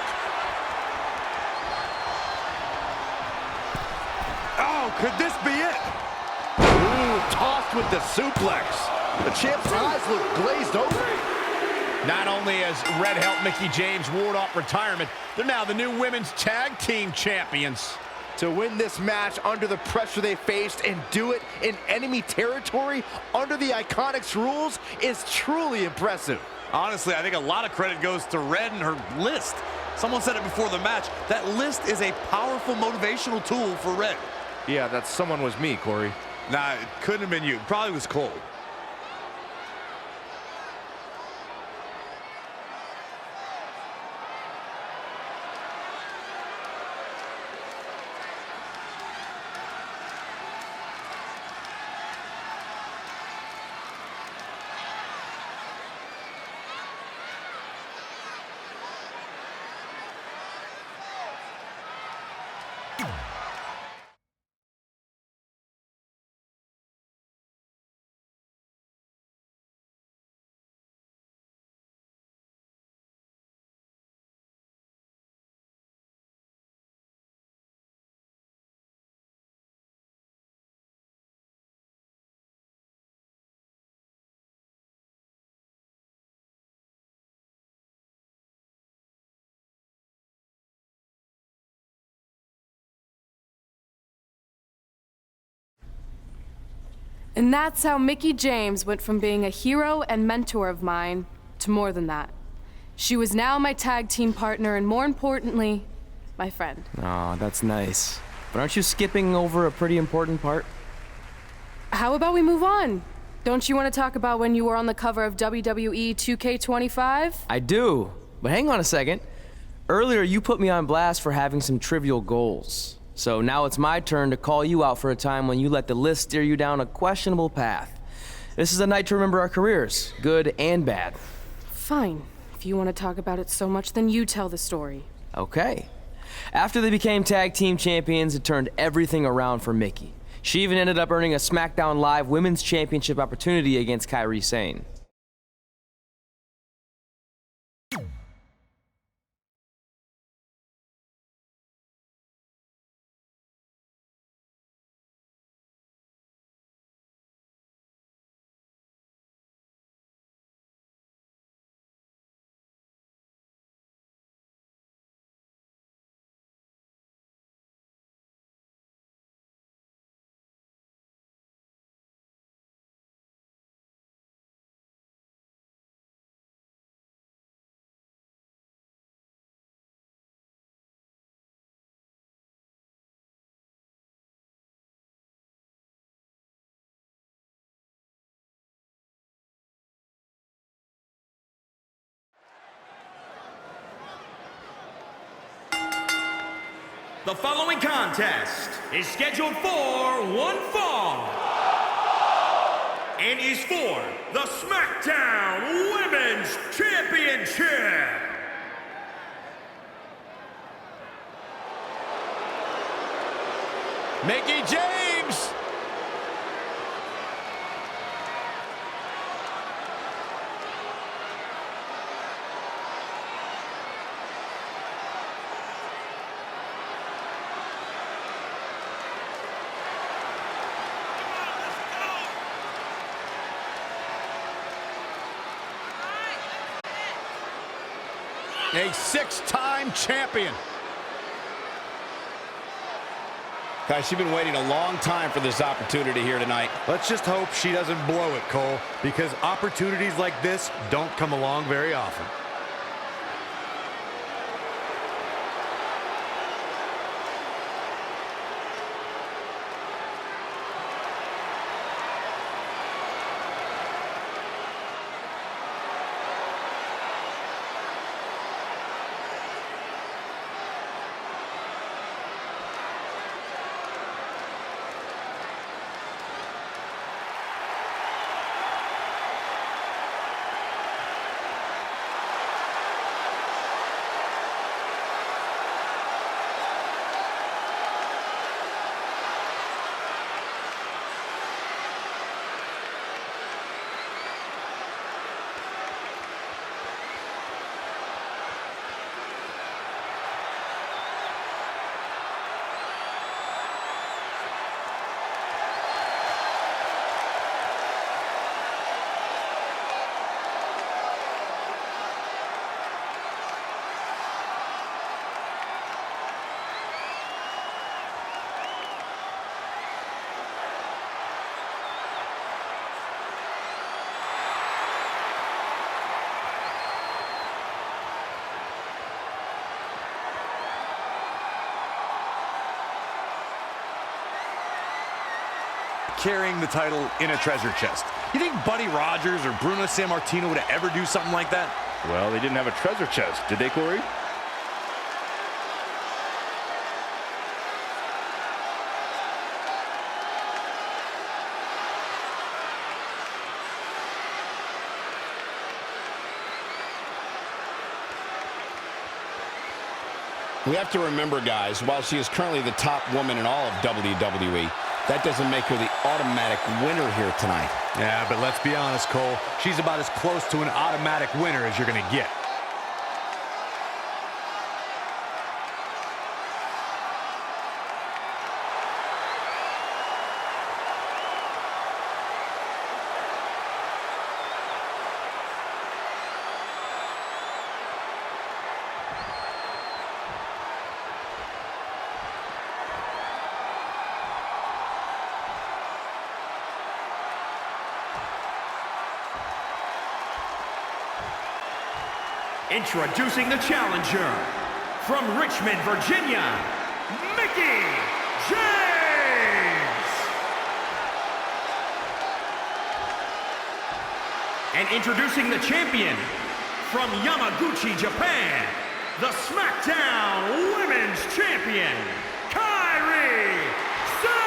Oh, could this be it? Ooh, tossed with the suplex. The champ's eyes look glazed over. Not only has Red helped Mikie James ward off retirement, they're now the new women's tag team champions. To win this match under the pressure they faced and do it in enemy territory under the Iconics rules is truly impressive. Honestly, I think a lot of credit goes to Red and her list. Someone said it before the match, that list is a powerful motivational tool for Red. Yeah, that someone was me, Corey. Nah, it couldn't have been you. It probably was Cole. And that's how Mikie James went from being a hero and mentor of mine to more than that. She was now my tag team partner and, more importantly, my friend. Aw, that's nice. But aren't you skipping over a pretty important part? How about we move on? Don't you want to talk about when you were on the cover of WWE 2K25? I do. But hang on a second. Earlier, you put me on blast for having some trivial goals. So now it's my turn to call you out for a time when you let the list steer you down a questionable path. This is a night to remember our careers, good and bad. Fine. If you want to talk about it so much, then you tell the story. Okay. After they became tag team champions, it turned everything around for Mikie. She even ended up earning a SmackDown Live Women's Championship opportunity against Kairi Sane. The following contest is scheduled for one fall and is for the SmackDown Women's Championship. Mikie James. A six-time champion. Guys, she's been waiting a long time for this opportunity here tonight. Let's just hope she doesn't blow it, Cole, because opportunities like this don't come along very often. Carrying the title in a treasure chest. You think Buddy Rogers or Bruno Sammartino would ever do something like that? Well, they didn't have a treasure chest, did they, Corey? We have to remember, guys, while she is currently the top woman in all of WWE, that doesn't make her the automatic winner here tonight. Yeah, but let's be honest, Cole. She's about as close to an automatic winner as you're going to get. Introducing the challenger, from Richmond, Virginia, Mikie James. And introducing the champion, from Yamaguchi, Japan, the SmackDown Women's Champion, Kairi Sane!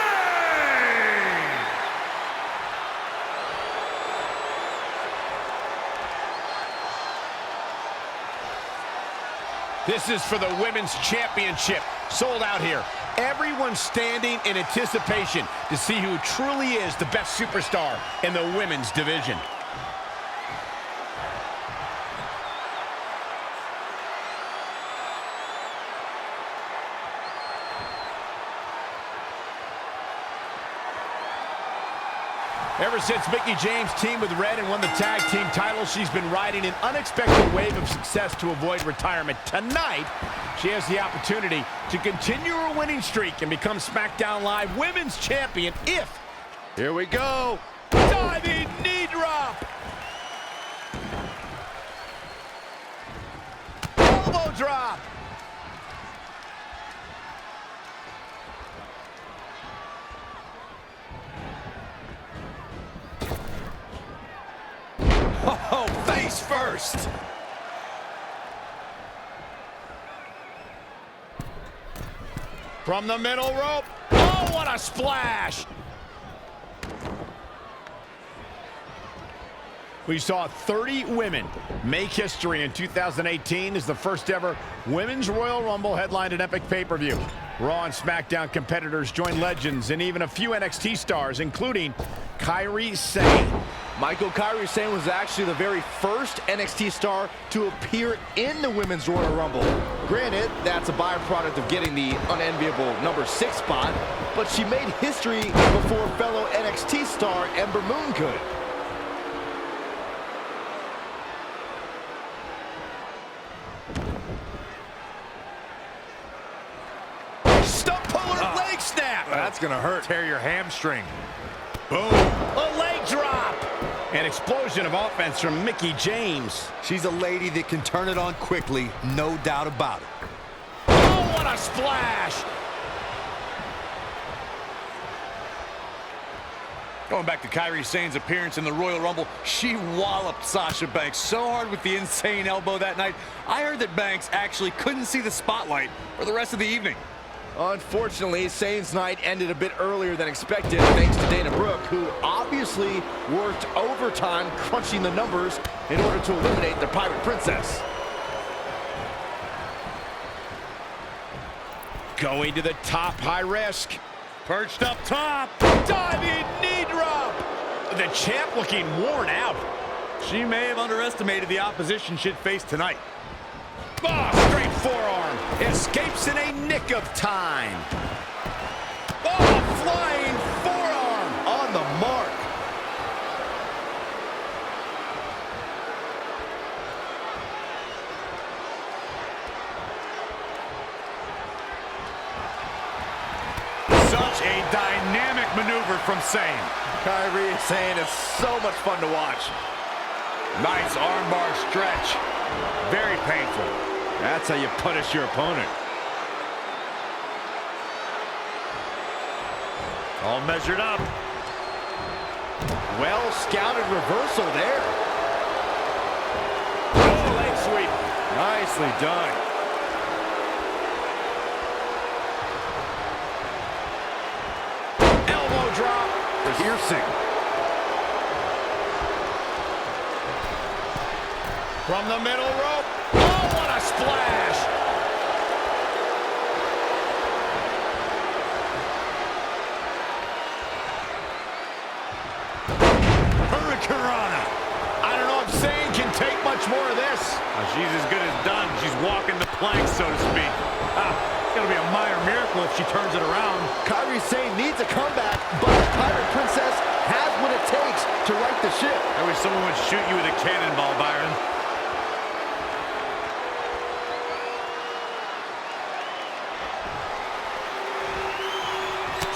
This is for the Women's Championship. Sold out here. Everyone's standing in anticipation to see who truly is the best superstar in the women's division. Ever since Mikie James teamed with Red and won the tag team title, she's been riding an unexpected wave of success to avoid retirement. Tonight, she has the opportunity to continue her winning streak and become SmackDown Live Women's Champion if... Here we go. Diving knee drop. Elbow drop. Oh, face first. From the middle rope. Oh, what a splash. We saw 30 women make history in 2018 as the first ever Women's Royal Rumble headlined an epic pay-per-view. Raw and SmackDown competitors joined legends and even a few NXT stars, including Kairi Sane. Michael, Kairi Sane was actually the very first NXT star to appear in the Women's Royal Rumble. Granted, that's a byproduct of getting the unenviable number 6 spot, but she made history before fellow NXT star Ember Moon could. Stump puller leg snap. That's gonna hurt. Tear your hamstring. Boom. A leg drop. An explosion of offense from Mikie James. She's a lady that can turn it on quickly, no doubt about it. Oh, what a splash. Going back to Kairi Sane's appearance in the Royal Rumble, she walloped Sasha Banks so hard with the insane elbow that night. I heard that Banks actually couldn't see the spotlight for the rest of the evening. Unfortunately, Sane's night ended a bit earlier than expected thanks to Dana Brooke, who obviously worked overtime crunching the numbers in order to eliminate the Pirate Princess. Going to the top, high risk. Perched up top. Diving knee drop. The champ looking worn out. She may have underestimated the opposition she'd face tonight. Oh, straight forearm. Escapes in a nick of time. Oh, flying forearm. On the mark. Such a dynamic maneuver from Sane. Kairi Sane is so much fun to watch. Nice armbar stretch. Very painful. That's how you punish your opponent. All measured up. Well scouted reversal there. Oh, leg sweep. Nicely done. Elbow drop. Piercing. From the middle rope. Oh, what a splash. Hurricanrana. I don't know if Sane can take much more of this. She's as good as done. She's walking the plank, so to speak. It's going to be a minor miracle if she turns it around. Kairi Sane needs a comeback, but the Pirate Princess has what it takes to right the ship. I wish someone would shoot you with a cannonball, Byron.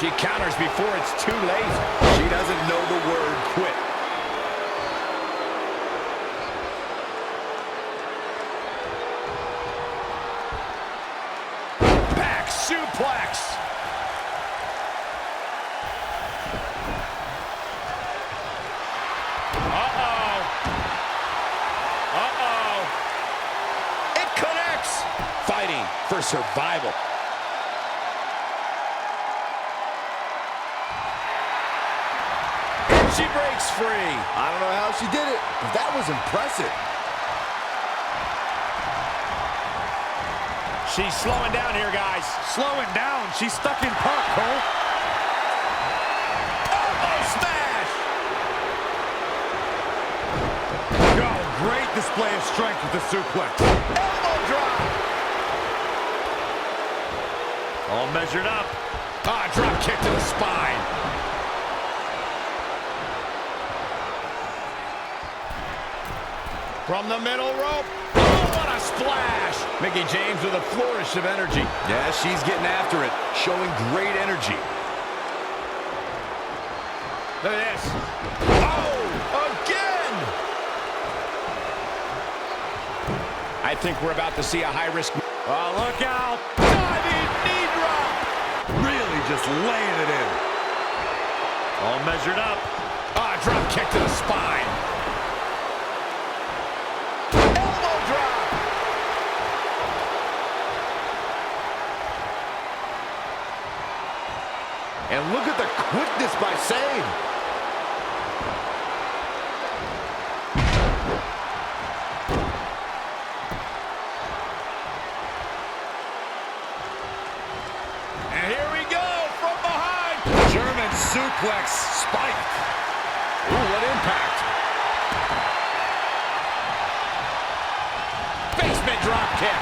She counters before it's too late. She doesn't know the word quit. Back suplex. Uh-oh. Uh-oh. It connects. for survival. And she breaks free. I don't know how she did it, but that was impressive. She's slowing down here, guys. Slowing down. She's stuck in park, Cole. Elbow smash! Oh, great display of strength with the suplex. Elbow drop! All measured up. Ah, drop kick to the spine. From the middle rope. Oh, what a splash! Mikie James with a flourish of energy. Yeah, she's getting after it, showing great energy. Look at this. Oh, again! I think we're about to see a high-risk... Oh, look out! Diving knee drop! Really just laying it in. All measured up. Ah, drop kick to the spine. Elbow drop! And look at the quickness by Sane. And here we go from behind. German suplex spiked. Ooh, what impact. Basement drop kick.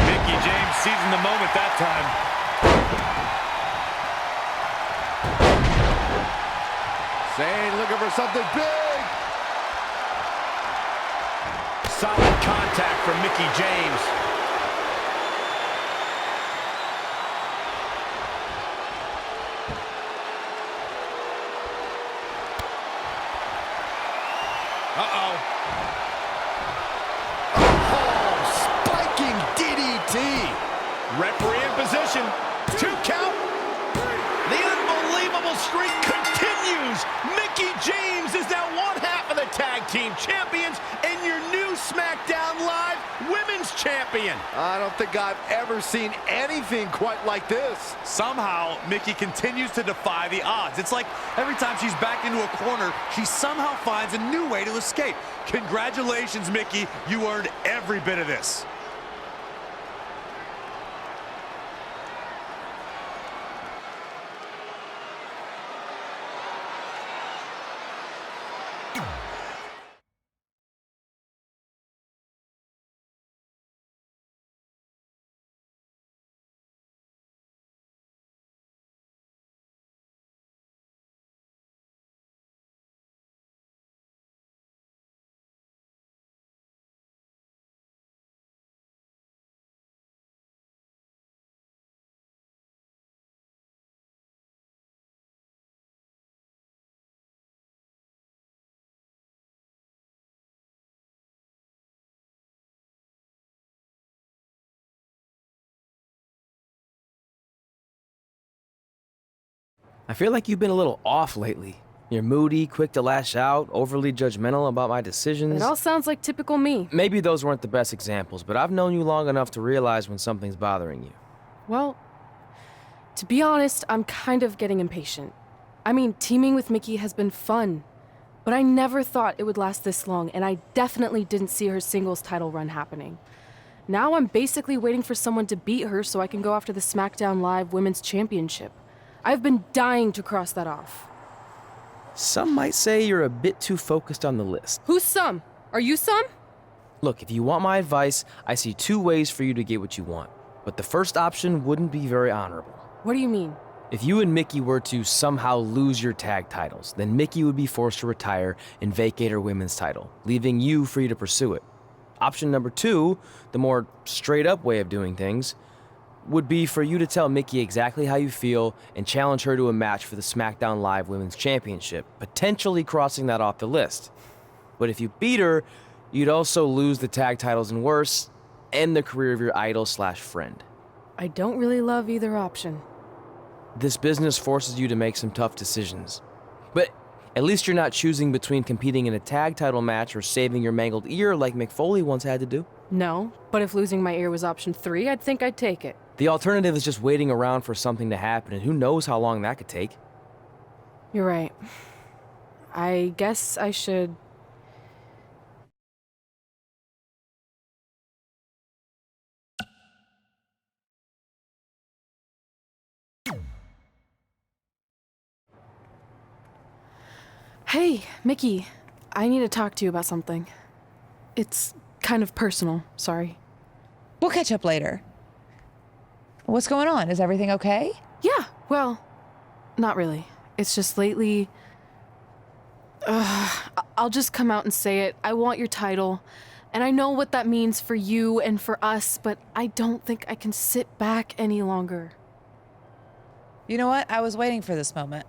Mikie James seizing the moment that time. Sane looking for something big. Solid contact from Mikie James. Uh-oh. Oh, spiking DDT. Referee in position. 2 count. The unbelievable streak continues. Mikie James is now one half of the tag team champions and your new SmackDown Live Women's Champion. I don't think I've ever seen anything quite like this. Somehow, Mikie continues to defy the odds. It's like every time she's backed into a corner, she somehow finds a new way to escape. Congratulations, Mikie. You earned every bit of this. I feel like you've been a little off lately. You're moody, quick to lash out, overly judgmental about my decisions. It all sounds like typical me. Maybe those weren't the best examples, but I've known you long enough to realize when something's bothering you. Well, to be honest, I'm kind of getting impatient. I mean, teaming with Mikie has been fun, but I never thought it would last this long, and I definitely didn't see her singles title run happening. Now I'm basically waiting for someone to beat her so I can go after the SmackDown Live Women's Championship. I've been dying to cross that off. Some might say you're a bit too focused on the list. Who's some? Are you some? Look, if you want my advice, I see two ways for you to get what you want. But the first option wouldn't be very honorable. What do you mean? If you and Mikie were to somehow lose your tag titles, then Mikie would be forced to retire and vacate her women's title, leaving you free to pursue it. Option number two, the more straight-up way of doing things, would be for you to tell Mikie exactly how you feel and challenge her to a match for the SmackDown Live Women's Championship, potentially crossing that off the list. But if you beat her, you'd also lose the tag titles and worse, end the career of your idol/friend. I don't really love either option. This business forces you to make some tough decisions. But At least you're not choosing between competing in a tag title match or saving your mangled ear like Mick Foley once had to do. No, but if losing my ear was option 3, I'd think I'd take it. The alternative is just waiting around for something to happen, and who knows how long that could take. You're right. I guess I should... Hey, Mickey. I need to talk to you about something. It's kind of personal, sorry. We'll catch up later. What's going on? Is everything okay? Yeah, well, not really. It's just lately... I'll just come out and say it. I want your title, and I know what that means for you and for us, but I don't think I can sit back any longer. You know what? I was waiting for this moment.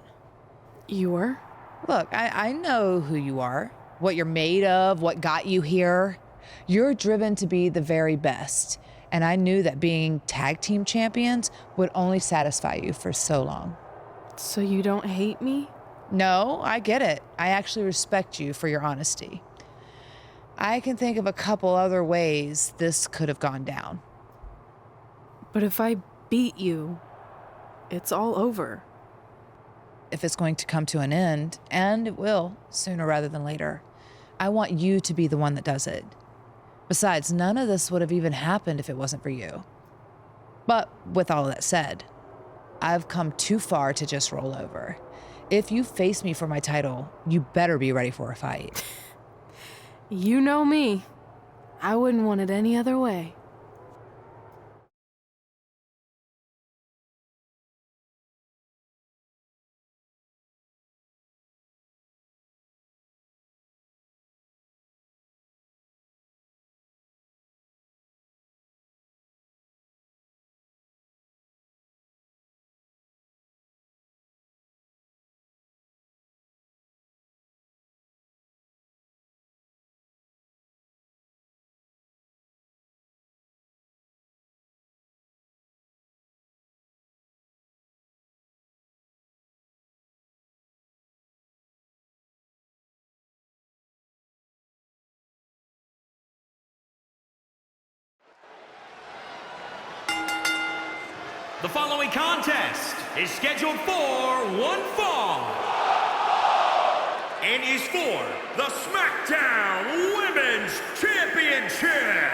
You were? Look, I know who you are, what you're made of, what got you here. You're driven to be the very best, and I knew that being tag team champions would only satisfy you for so long. So you don't hate me? No, I get it. I actually respect you for your honesty. I can think of a couple other ways this could have gone down. But if I beat you, it's all over. If it's going to come to an end, and it will, sooner rather than later, I want you to be the one that does it. Besides, none of this would have even happened if it wasn't for you. But with all that said, I've come too far to just roll over. If you face me for my title, you better be ready for a fight. You know me. I wouldn't want it any other way. The following contest is scheduled for one fall and is for the SmackDown Women's Championship.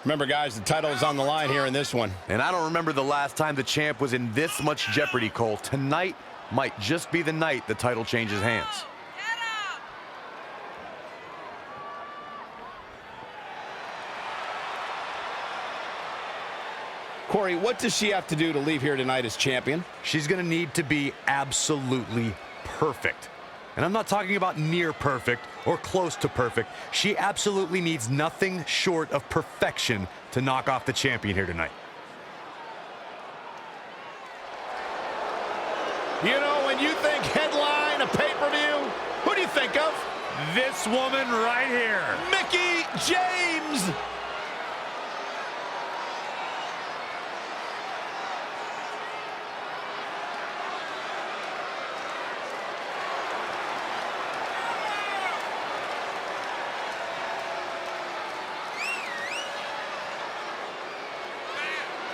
Remember, guys, the title is on the line here in this one. And I don't remember the last time the champ was in this much jeopardy, Cole. Tonight might just be the night the title changes hands. Corey, what does she have to do to leave here tonight as champion? She's going to need to be absolutely perfect. And I'm not talking about near perfect or close to perfect. She absolutely needs nothing short of perfection to knock off the champion here tonight. You know, when you think headline, a pay-per-view, who do you think of? This woman right here. Mikie James!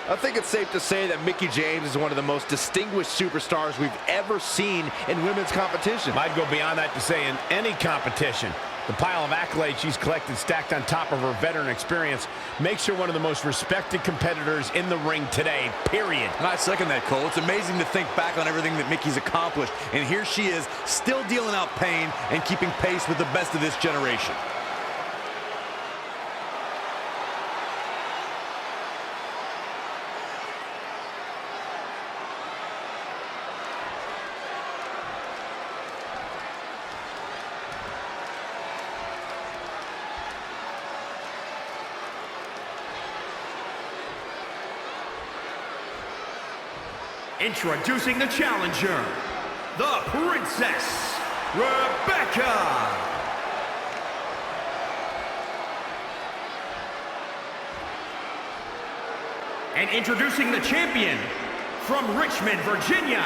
I think it's safe to say that Mikie James is one of the most distinguished superstars we've ever seen in women's competition. I'd go beyond that to say in any competition. The pile of accolades she's collected stacked on top of her veteran experience makes her one of the most respected competitors in the ring today, period. And I second that, Cole. It's amazing to think back on everything that Mikie's accomplished. And here she is, still dealing out pain and keeping pace with the best of this generation. Introducing the challenger, the Princess, Rebecca. And introducing the champion, from Richmond, Virginia,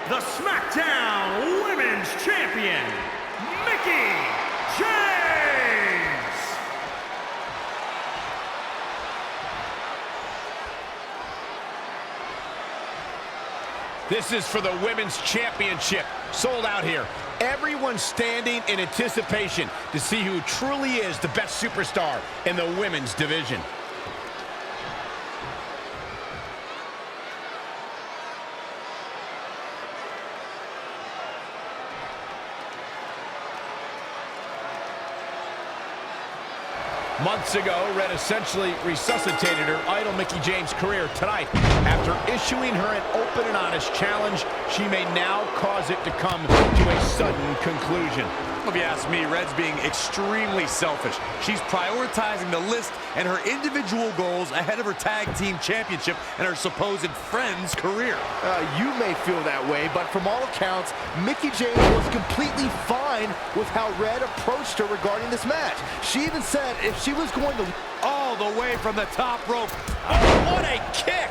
the SmackDown Women's Champion, Mikie James. This is for the Women's Championship. Sold out here. Everyone's standing in anticipation to see who truly is the best superstar in the women's division. Months ago, Red essentially resuscitated her idol Mikie James' career. Tonight, after issuing her an open and honest challenge, she may now cause it to come to a sudden conclusion. If you ask me, Red's being extremely selfish. She's prioritizing the list and her individual goals ahead of her tag team championship and her supposed friend's career. You may feel that way, but from all accounts, Mikie James was completely fine with how Red approached her regarding this match. She even said if she was going to... All the way from the top rope. Oh, what a kick!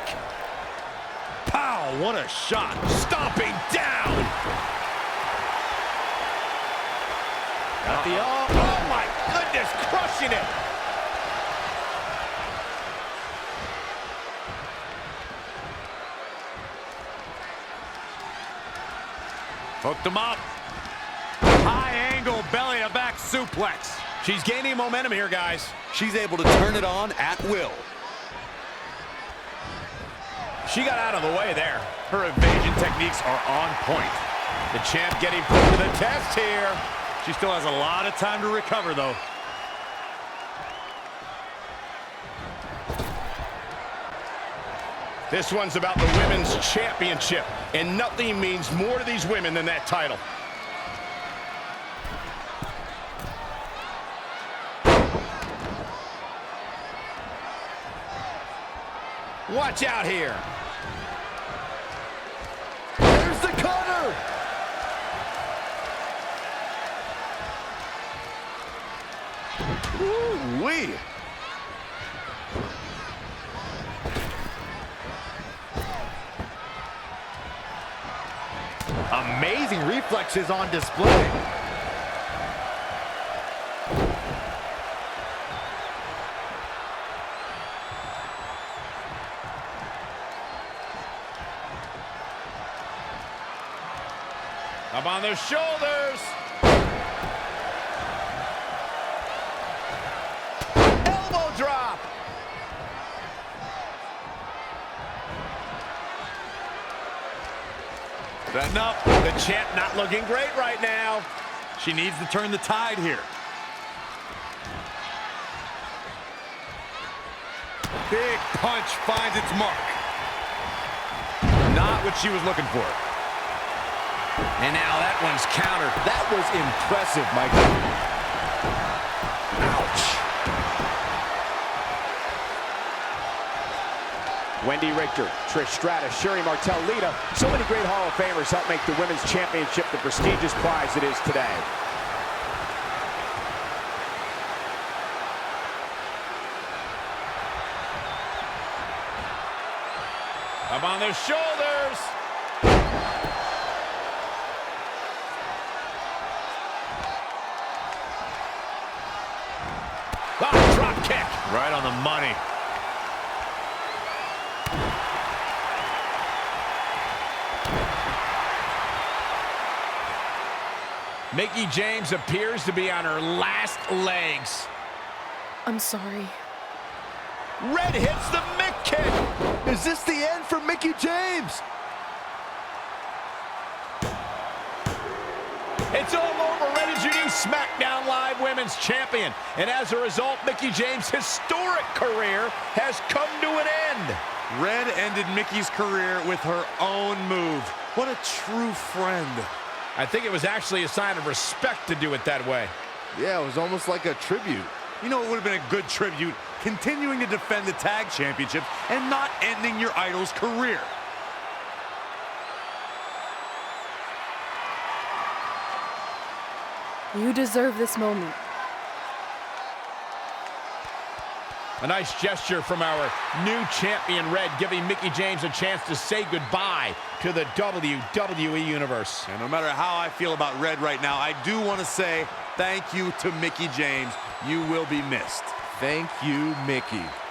Pow, what a shot. Stomping down! Got the oh my goodness, crushing it! Hooked him up. High angle belly to back suplex. She's gaining momentum here, guys. She's able to turn it on at will. She got out of the way there. Her evasion techniques are on point. The champ getting put to the test here. She still has a lot of time to recover, though. This one's about the Women's Championship, and nothing means more to these women than that title. Watch out here. There's the cutter! Ooh-wee. Amazing reflexes on display. Up on their shoulders. Elbow drop. Setting up. The champ not looking great right now. She needs to turn the tide here. Big punch finds its mark. Not what she was looking for. And now that one's countered. That was impressive, Michael. Ouch. Wendy Richter, Trish Stratus, Sherry Martel, Lita. So many great Hall of Famers help make the Women's Championship the prestigious prize it is today. Up on their shoulders. Oh, drop kick. Right on the money. Mikie James appears to be on her last legs. I'm sorry. Red hits the Mick kick. Is this the end for Mikie James? It's all over. Red is your new SmackDown Live Women's Champion. And as a result, Mikie James' historic career has come to an end. Red ended Mickie's career with her own move. What a true friend. I think it was actually a sign of respect to do it that way. Yeah, it was almost like a tribute. You know, it would have been a good tribute, continuing to defend the tag championship and not ending your idol's career. You deserve this moment. A nice gesture from our new champion, Red, giving Mikie James a chance to say goodbye to the WWE Universe. And no matter how I feel about Red right now, I do want to say thank you to Mikie James. You will be missed. Thank you, Mikie.